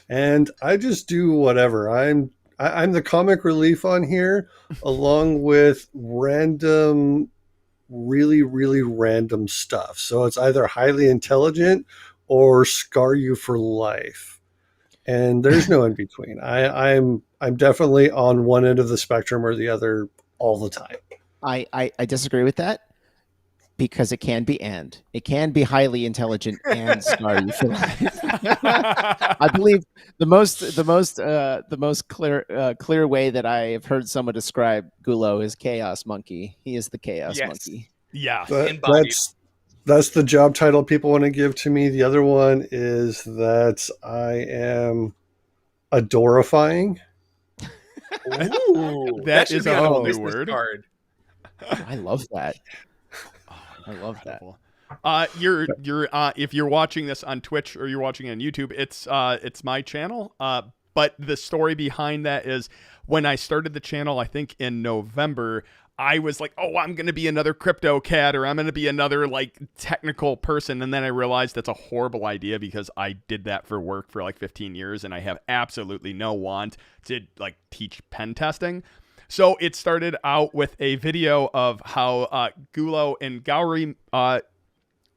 And I just do whatever. I'm the comic relief on here, along with random, really, really random stuff. So it's either highly intelligent or scar you for life. And there's no in between. I'm definitely on one end of the spectrum or the other all the time. I disagree with that, because it can be highly intelligent and scar you for life. I believe the most clear way that I have heard someone describe Gulo is Chaos Monkey. He is the Chaos Monkey. Yeah, That's the job title people want to give to me. The other one is that I am adorifying. Ooh, That should is be a on whole new business word. card. I love that. Oh, I love that. incredible. You're if you're watching this on Twitch or you're watching it on YouTube, it's my channel. But the story behind that is when I started the channel, I think in November, I was like, oh, I'm going to be another crypto cat, or I'm going to be another like technical person. And then I realized that's a horrible idea because I did that for work for like 15 years and I have absolutely no want to like teach pen testing. So it started out with a video of how Gulo and Gourry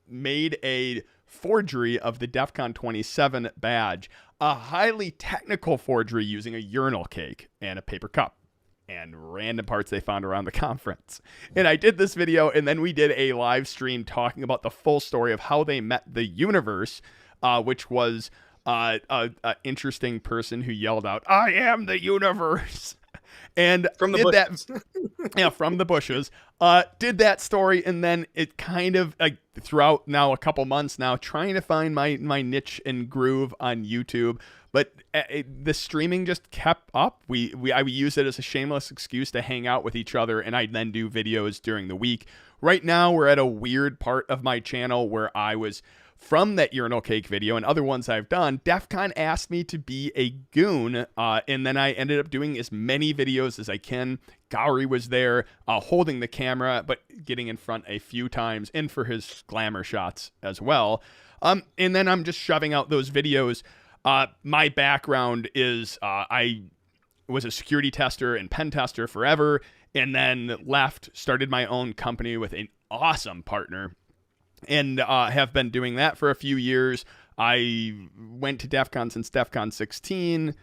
made a forgery of the Defcon 27 badge, a highly technical forgery using a urinal cake and a paper cup and random parts they found around the conference. And I did this video, and then we did a live stream talking about the full story of how they met the universe, which was an interesting person who yelled out, "I am the universe." And From the did bushes. that, yeah, from the bushes. Did that story, and then it kind of like throughout now a couple months now, trying to find my niche and groove on YouTube. But the streaming just kept up. I use it as a shameless excuse to hang out with each other, and I then do videos during the week. Right now, we're at a weird part of my channel where I was from that urinal cake video and other ones I've done. Defcon asked me to be a goon, and then I ended up doing as many videos as I can. Gourry was there holding the camera, but getting in front a few times, and for his glamour shots as well. And then I'm just shoving out those videos. My background is I was a security tester and pen tester forever, and then started my own company with an awesome partner, and have been doing that for a few years. I went to Defcon since Defcon 16,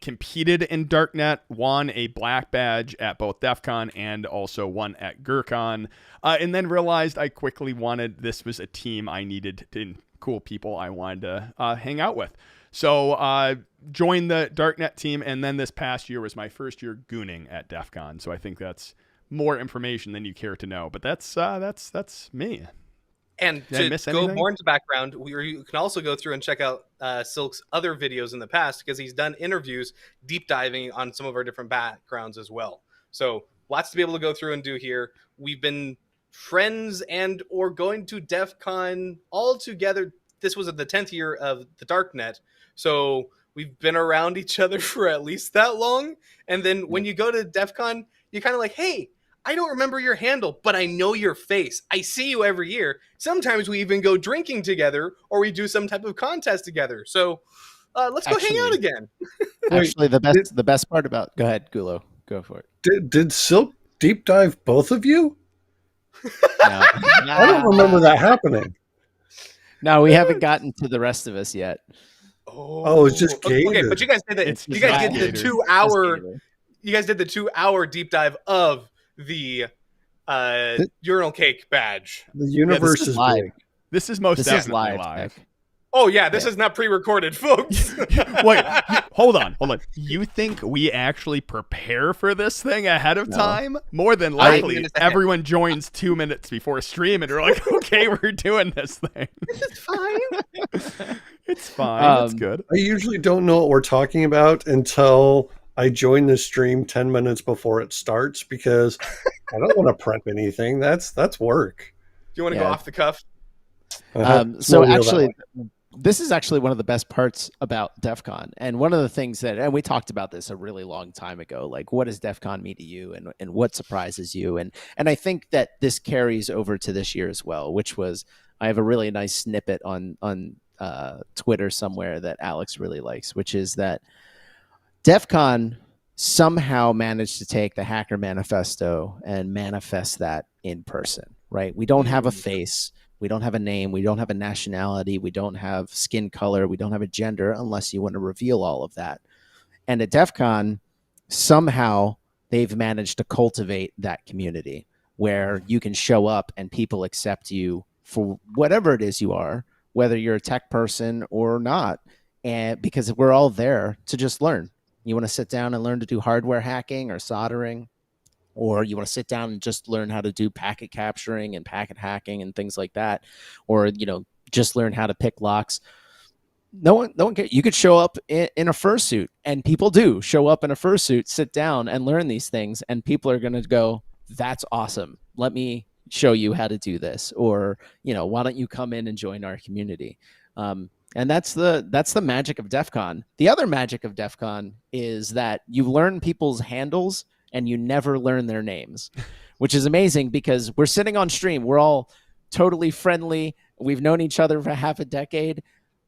competed in Darknet, won a black badge at both Defcon and also one at GurCon, and then realized I quickly this was a team I needed to, cool people I wanted to hang out with. So joined the Darknet team, and then this past year was my first year gooning at Defcon. So I think that's more information than you care to know, but that's me. And Did I to miss go anything? more into background, you can also go through and check out Silk's other videos in the past, because he's done interviews deep diving on some of our different backgrounds as well. So lots to be able to go through and do here. We've been friends and or going to Defcon all together. This was the 10th year of the Darknet. So we've been around each other for at least that long. And then when you go to Defcon, you're kind of like, hey, I don't remember your handle, but I know your face. I see you every year. Sometimes we even go drinking together, or we do some type of contest together. So let's go hang out again. Actually, the best part about go ahead, Gulo, go for it. Did Silk deep dive both of you? No, I don't remember that happening. no, we haven't gotten to the rest of us yet. Oh, it's just okay. gated. But you guys did It's you just guys did the gated. 2 hour. You guys did the 2 hour deep dive of the urinal cake badge. The universe this is is live. big. This is most This definitely is live. live. Tech. Oh yeah, this is not pre-recorded, folks. Wait, hold on. You think we actually prepare for this thing ahead of No. time? More than I- likely, everyone joins 2 minutes before stream and are like, okay, we're doing this thing. It's fine. It's fine. It's Um, good. I usually don't know what we're talking about until I join the stream 10 minutes before it starts, because I don't want to prep anything. That's work. Do you want to Yeah. go off the cuff? It's So more real that actually, way. this is actually one of the best parts about DEF CON. And one of the things that, and we talked about this a really long time ago, like what does DEF CON mean to you, and what surprises you? And I think that this carries over to this year as well, which was, I have a really nice snippet on Twitter somewhere that Alex really likes, which is that DEF CON somehow managed to take the Hacker Manifesto and manifest that in person, right? We don't have a face. We don't have a name. We don't have a nationality. We don't have skin color. We don't have a gender, unless you want to reveal all of that. And at DEF CON, somehow they've managed to cultivate that community where you can show up and people accept you for whatever it is you are, whether you're a tech person or not. And because we're all there to just learn. You want to sit down and learn to do hardware hacking or soldering, or you want to sit down and just learn how to do packet capturing and packet hacking and things like that, or just learn how to pick locks. No one cares. You could show up in a fursuit, and people do show up in a fursuit, sit down and learn these things, and people are going to go, that's awesome. Let me show you how to do this. Or, why don't you come in and join our community? And that's the magic of Defcon. The other magic of Defcon is that you learn people's handles and you never learn their names, which is amazing because we're sitting on stream. We're all totally friendly. We've known each other for half a decade.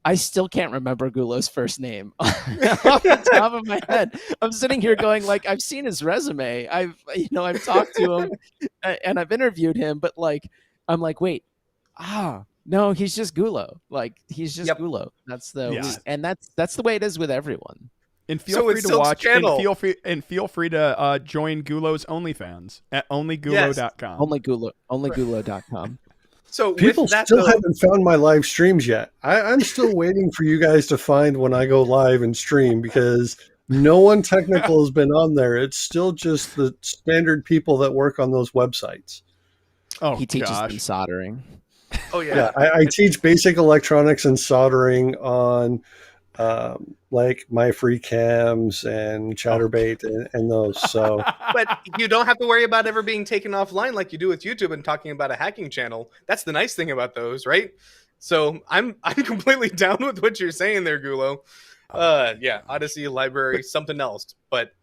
I still can't remember Gulo's first name off the top of my head. I'm sitting here going, like, I've seen his resume. I've talked to him and I've interviewed him, but I'm like, wait, no, he's just Gulo. Like, he's just Gulo. That's and that's the way it is with everyone. And feel free to watch and feel free to join Gulo's OnlyFans at onlygulo.com. Onlygulo.com. So people still haven't found my live streams yet. I'm still waiting for you guys to find when I go live and stream, because no one technical has been on there. It's still just the standard people that work on those websites. Oh, he teaches them soldering. Oh yeah, I teach basic electronics and soldering on like my free cams and Chatterbait and those. So, but you don't have to worry about ever being taken offline like you do with YouTube and talking about a hacking channel. That's the nice thing about those, right? So I'm completely down with what you're saying there, Gulo. Odyssey library, something else, but.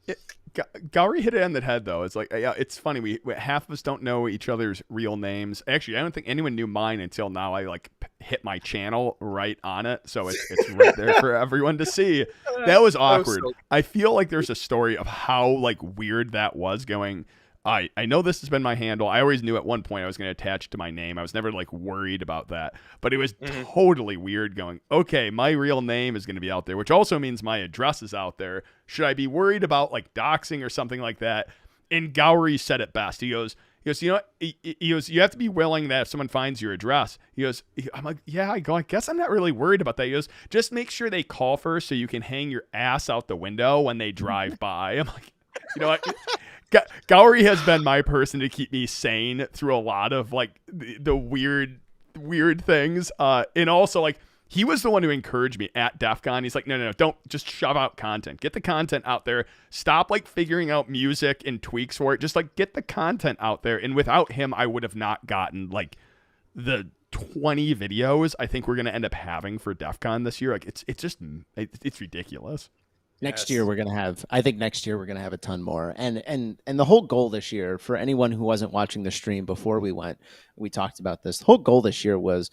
Gourry hit it on the head, though. It's like, it's funny. We half of us don't know each other's real names. Actually, I don't think anyone knew mine until now. I hit my channel right on it, so it's right there for everyone to see. That was awkward. I feel like there's a story of how weird that was going. I know this has been my handle. I always knew at one point I was going to attach it to my name. I was never worried about that, but it was totally weird going, okay, my real name is going to be out there, which also means my address is out there. Should I be worried about doxing or something like that? And Gourry said it best. He goes, you know what? He goes, you have to be willing that if someone finds your address, I'm like, yeah, I guess I'm not really worried about that. He goes, just make sure they call first so you can hang your ass out the window when they drive by. I'm like, you know what? Gourry has been my person to keep me sane through a lot of the weird things. And also he was the one who encouraged me at Defcon. He's like, no, don't just shove out content. Get the content out there. Stop figuring out music and tweaks for it. Just get the content out there. And without him, I would have not gotten the 20 videos I think we're going to end up having for Defcon this year. It's ridiculous. Next year we're gonna have a ton more, and the whole goal this year, for anyone who wasn't watching the stream before we talked about this. The whole goal this year was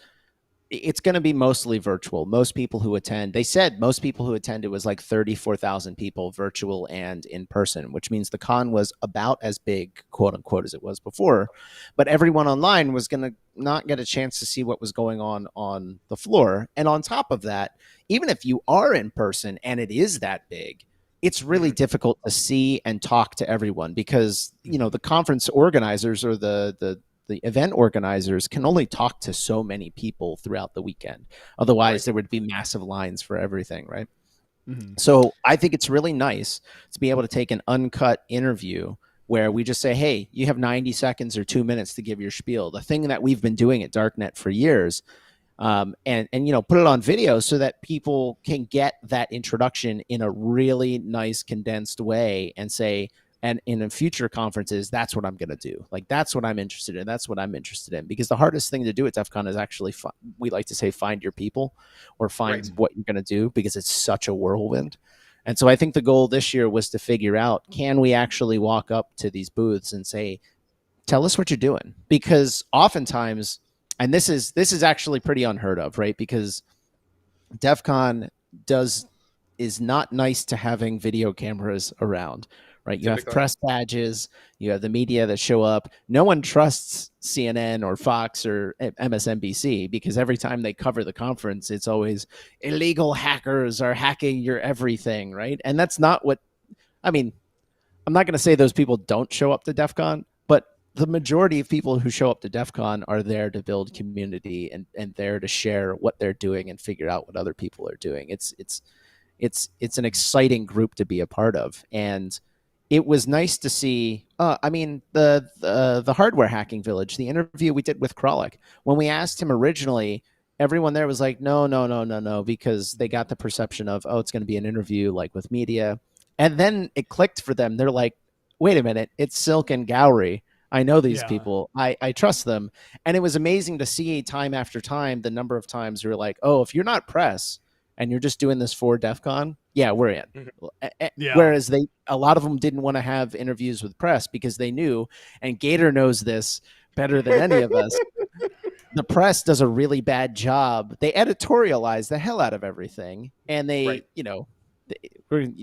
it's going to be mostly virtual. Most people who attend, they said most people who attended was 34,000 people, virtual and in person, which means the con was about as big, quote unquote, as it was before. But everyone online was going to not get a chance to see what was going on the floor. And on top of that, even if you are in person and it is that big, it's really difficult to see and talk to everyone because, the conference organizers or the event organizers can only talk to so many people throughout the weekend. Otherwise, there would be massive lines for everything, right? Mm-hmm. So I think it's really nice to be able to take an uncut interview where we just say, hey, you have 90 seconds or 2 minutes to give your spiel. The thing that we've been doing at Darknet for years, and put it on video so that people can get that introduction in a really nice condensed way and say, and in future conferences, that's what I'm going to do. That's what I'm interested in. That's what I'm interested in. Because the hardest thing to do at Defcon is actually, we like to say, find your people or find what you're going to do, because it's such a whirlwind. And so I think the goal this year was to figure out, can we actually walk up to these booths and say, tell us what you're doing? Because oftentimes, and this is actually pretty unheard of, right? Because Defcon is not nice to having video cameras around. Right, you have press badges, you have the media that show up. No one trusts CNN or Fox or MSNBC because every time they cover the conference, it's always illegal hackers are hacking your everything, right? And that's not what, I'm not going to say those people don't show up to Defcon, but the majority of people who show up to Defcon are there to build community and there to share what they're doing and figure out what other people are doing. It's an exciting group to be a part of. And it was nice to see. I mean, the hardware hacking village, the interview we did with Kralik, when we asked him originally, everyone there was like, no, no, no, no, no, because they got the perception of, oh, it's going to be an interview like with media, and then it clicked for them. They're like, wait a minute, it's Silk and Gowry. I know these people. I trust them. And it was amazing to see time after time the number of times we were like, oh, if you're not press and you're just doing this for DEFCON, yeah, we're in. Yeah. Whereas a lot of them didn't want to have interviews with press because they knew, and Gator knows this better than any of us, the press does a really bad job. They editorialize the hell out of everything, and they, you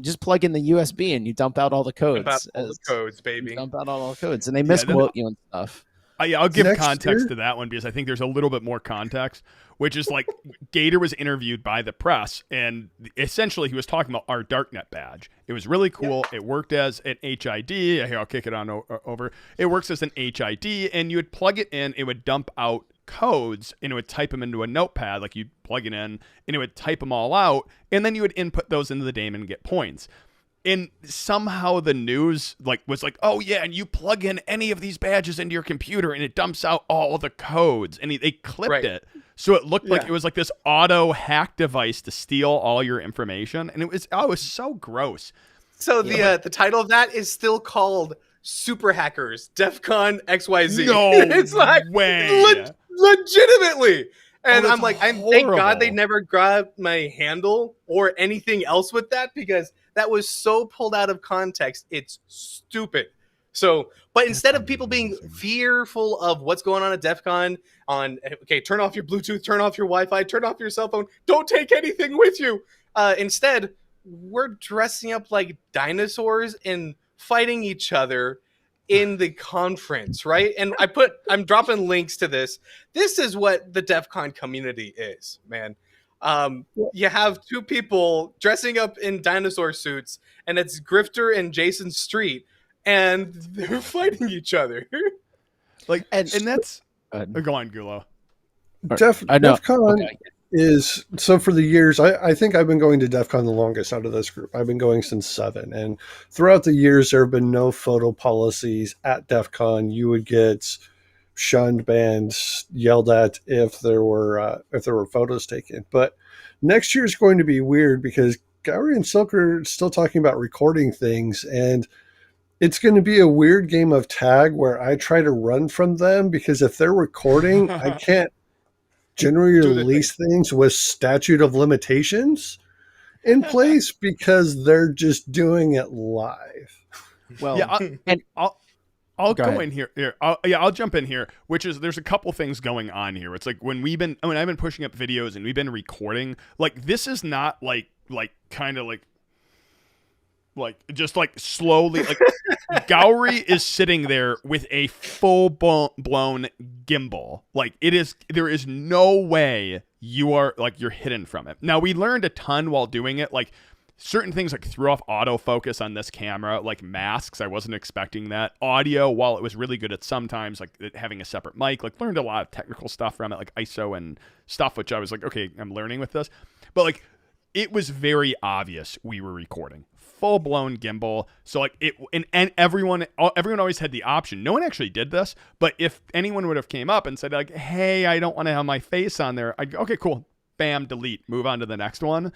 just plug in the USB and you dump out all the codes. Dump out all the codes, baby. Dump out all the codes, and they misquote you and stuff. I'll give context to that one because I think there's a little bit more context, which is like Gator was interviewed by the press, and essentially he was talking about our Darknet badge. It was really cool. It worked as an HID. Here, I'll kick it on over. It works as an HID, and you would plug it in. It would dump out codes, and it would type them into a notepad. Like you'd plug it in, and it would type them all out, and then you would input those into the daemon and get points. And somehow the news was like, oh yeah, and you plug in any of these badges into your computer and it dumps out all the codes. And they clipped it. So it looked like it was like this auto hack device to steal all your information. And it was so gross. So the title of that is still called Super Hackers, DEFCON XYZ. No it's like way. Legitimately. And I'm like, horrible. Thank God they never grabbed my handle or anything else with that, because that was so pulled out of context. It's stupid. So, but instead of people being fearful of what's going on at DEFCON, turn off your Bluetooth, turn off your Wi-Fi, turn off your cell phone, don't take anything with you. Instead, we're dressing up like dinosaurs and fighting each other in the conference, right? And I'm dropping links to this. This is what the DEFCON community is, man. You have two people dressing up in dinosaur suits, and it's Grifter and Jason Street, and they're fighting each other. And that's go on, Gulo. DEFCON is, so for the years, I think I've been going to DEFCON the longest out of this group. I've been going since 7, and throughout the years there have been no photo policies at DEFCON. You would get shunned, banned, yelled at if there were photos taken. But next year is going to be weird because Gourry and Silk are still talking about recording things, and it's going to be a weird game of tag where I try to run from them, because if they're recording, I can't generally release things with statute of limitations in place because they're just doing it live. Well, I'll go in here. I'll jump in here, which is there's a couple things going on here. It's like when I've been pushing up videos and we've been recording, like this is not like just like slowly, like Gourry is sitting there with a full blown gimbal. Like there is no way you're hidden from it. Now we learned a ton while doing it, like certain things like threw off autofocus on this camera, like masks. I wasn't expecting that. Audio, while it was really good at sometimes, like having a separate mic, like learned a lot of technical stuff from it, like ISO and stuff, which I was like, okay, I'm learning with this. But like it was very obvious we were recording. Full blown gimbal. So like and everyone always had the option. No one actually did this, but if anyone would have came up and said like, hey, I don't want to have my face on there, I'd go, okay, cool. Bam, delete, move on to the next one.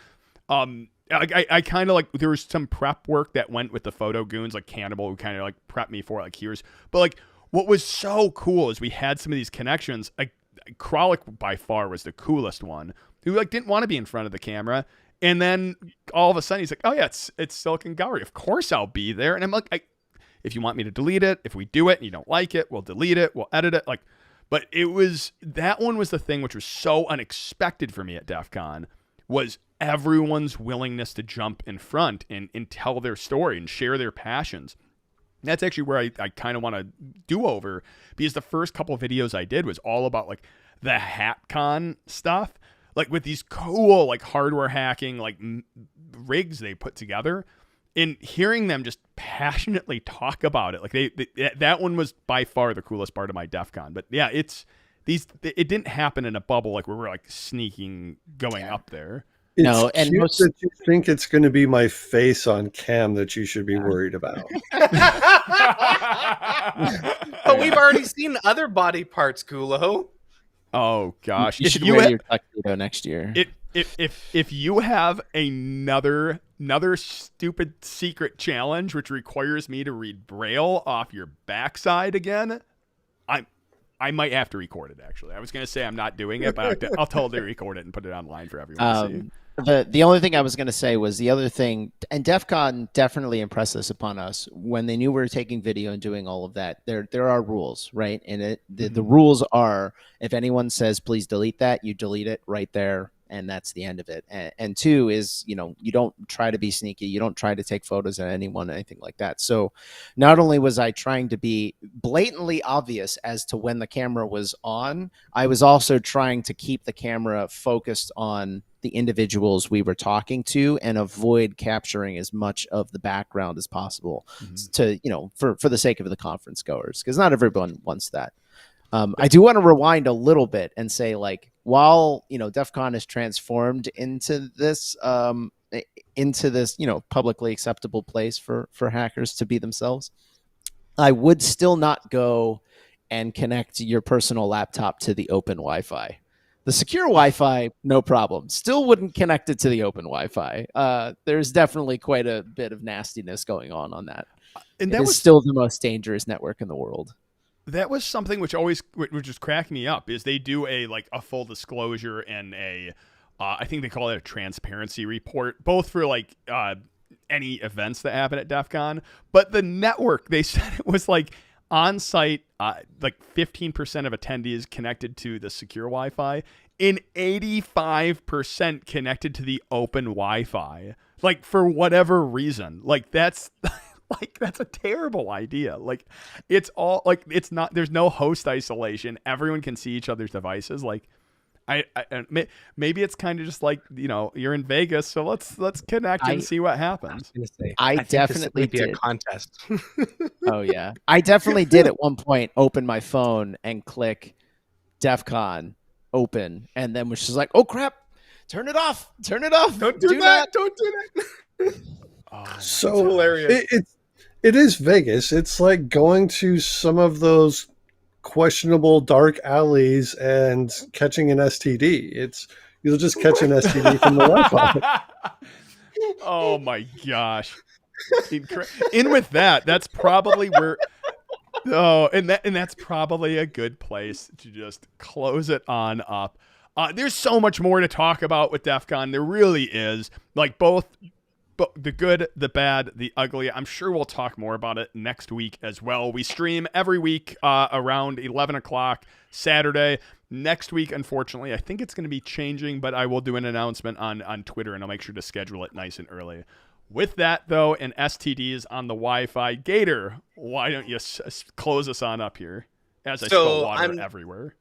I kind of like, there was some prep work that went with the photo goons, like Cannibal, who kind of like prepped me for like here's, but like what was so cool is we had some of these connections. Like Kralik by far was the coolest one, who like didn't want to be in front of the camera. And then all of a sudden he's like, oh yeah, it's Silk and Gourry. Of course I'll be there. And I'm like, if you want me to delete it, if we do it and you don't like it, we'll delete it, we'll edit it. Like, but that one was the thing which was so unexpected for me at DEFCON, was everyone's willingness to jump in front and tell their story and share their passions. And that's actually where I kind of want to do over, because the first couple of videos I did was all about like the HatCon stuff. Like with these cool like hardware hacking like rigs they put together, and hearing them just passionately talk about it, like that one was by far the coolest part of my DEFCON. But yeah, it didn't happen in a bubble like where we're like sneaking going up there. It's No, and cute most that you think it's going to be my face on cam that you should be worried about. But we've already seen other body parts, Gulo. Oh gosh! you should wear your tuxedo next year. If you have another stupid secret challenge which requires me to read Braille off your backside again, I might have to record it. Actually, I was going to say I'm not doing it, but I'll totally record it and put it online for everyone to see. The only thing I was going to say was the other thing, and Defcon definitely impressed this upon us when they knew we were taking video and doing all of that. There are rules, right? And the rules are, if anyone says please delete that, you delete it right there, and that's the end of it. And two is, you don't try to be sneaky, you don't try to take photos at anyone, anything like that. So not only was I trying to be blatantly obvious as to when the camera was on, I was also trying to keep the camera focused on the individuals we were talking to and avoid capturing as much of the background as possible to, for the sake of the conference goers, because not everyone wants that. I do want to rewind a little bit and say, like, while, DEF CON is transformed into this, publicly acceptable place for hackers to be themselves, I would still not go and connect your personal laptop to the open Wi-Fi. The secure Wi-Fi, no problem. Still wouldn't connect it to the open Wi-Fi. There's definitely quite a bit of nastiness going on that. And that was still the most dangerous network in the world. That was something which just cracked me up, is they do a full disclosure and I think they call it a transparency report, both for any events that happen at DEF CON. But the network, they said it was on site, 15% of attendees connected to the secure Wi-Fi and 85% connected to the open Wi-Fi. For whatever reason, that's that's a terrible idea. It's all it's not. There's no host isolation. Everyone can see each other's devices. Maybe it's kind of just you're in Vegas, so let's connect and see what happens. I definitely did a contest. Oh yeah, I definitely did at one point open my phone and click DEF CON open, and then was just like, oh crap, turn it off. Don't do that. Don't do that. Oh, so hilarious. It is Vegas. It's like going to some of those questionable dark alleys and catching an STD. You'll just catch an STD from the Wi-Fi. Oh my gosh! In with that, that's probably where. Oh, and that's probably a good place to just close it on up. There's so much more to talk about with DEF CON. There really is. Both the good, the bad, the ugly. I'm sure we'll talk more about it next week as well. We stream every week around 11 o'clock Saturday. Next week, unfortunately, I think it's going to be changing, but I will do an announcement on Twitter, and I'll make sure to schedule it nice and early. With that, though, and STDs on the Wi-Fi, Gator, why don't you close us on up here as I spill water everywhere?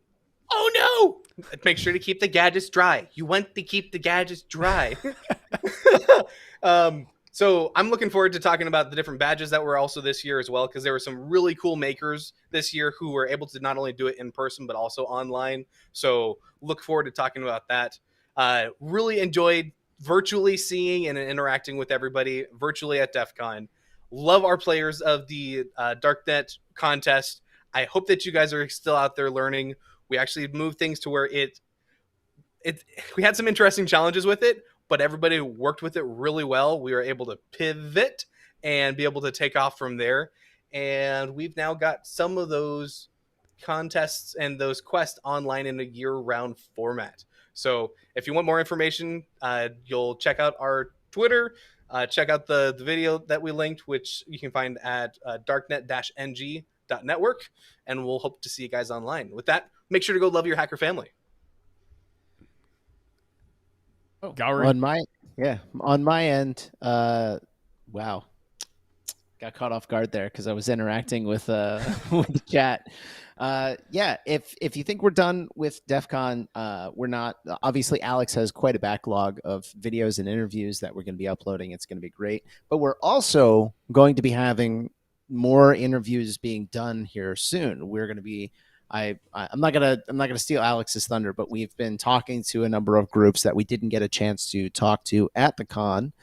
Oh, no! Make sure to keep the gadgets dry. You want to keep the gadgets dry. So I'm looking forward to talking about the different badges that were also this year as well, because there were some really cool makers this year who were able to not only do it in person, but also online. So look forward to talking about that. Really enjoyed virtually seeing and interacting with everybody virtually at DEF CON. Love our players of the Darknet contest. I hope that you guys are still out there learning. We actually moved things to where we had some interesting challenges with it, but everybody worked with it really well. We were able to pivot and be able to take off from there. And we've now got some of those contests and those quests online in a year-round format. So if you want more information, you'll check out our Twitter, check out the video that we linked, which you can find at darknet-ng.network, and we'll hope to see you guys online. With that, make sure to go love your hacker family. Oh, on my end, wow, got caught off guard there because I was interacting with with the chat. If you think we're done with DEF CON, we're not. Obviously, Alex has quite a backlog of videos and interviews that we're going to be uploading. It's going to be great, but we're also going to be having more interviews being done here soon. We're going to be I'm not gonna steal Alex's thunder, but we've been talking to a number of groups that we didn't get a chance to talk to at the con,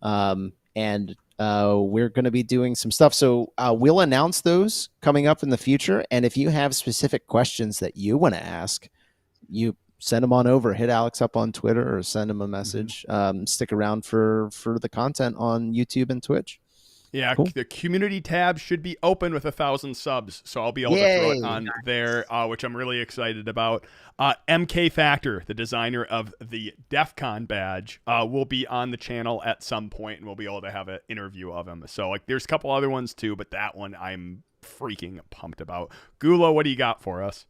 and we're going to be doing some stuff. So we'll announce those coming up in the future. And if you have specific questions that you want to ask, you send them on over. Hit Alex up on Twitter or send him a message. Stick around for the content on YouTube and Twitch. Yeah, Cool. The community tab should be open with 1,000 subs, so I'll be able to throw it on there, which I'm really excited about. MK Factor, the designer of the Defcon badge, will be on the channel at some point, and we'll be able to have an interview of him. So, like, there's a couple other ones too, but that one I'm freaking pumped about. Gulo, what do you got for us?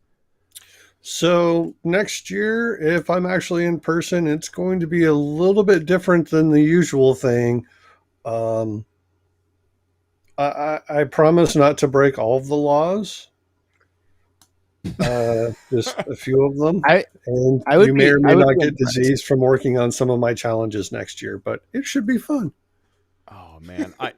So next year, if I'm actually in person, it's going to be a little bit different than the usual thing. I promise not to break all of the laws. Just a few of them. You may or may not get disease from working on some of my challenges next year, but it should be fun. Oh man, I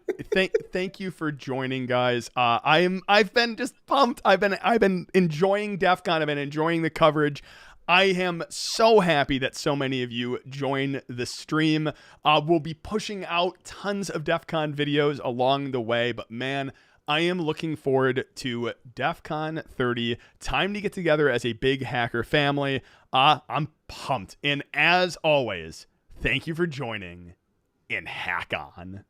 thank you for joining, guys. I've been just pumped. I've been enjoying DEF CON. I've been enjoying the coverage. I am so happy that so many of you join the stream. We'll be pushing out tons of DEF CON videos along the way, but man, I am looking forward to DEF CON 30. Time to get together as a big hacker family. I'm pumped. And as always, thank you for joining in Hack On.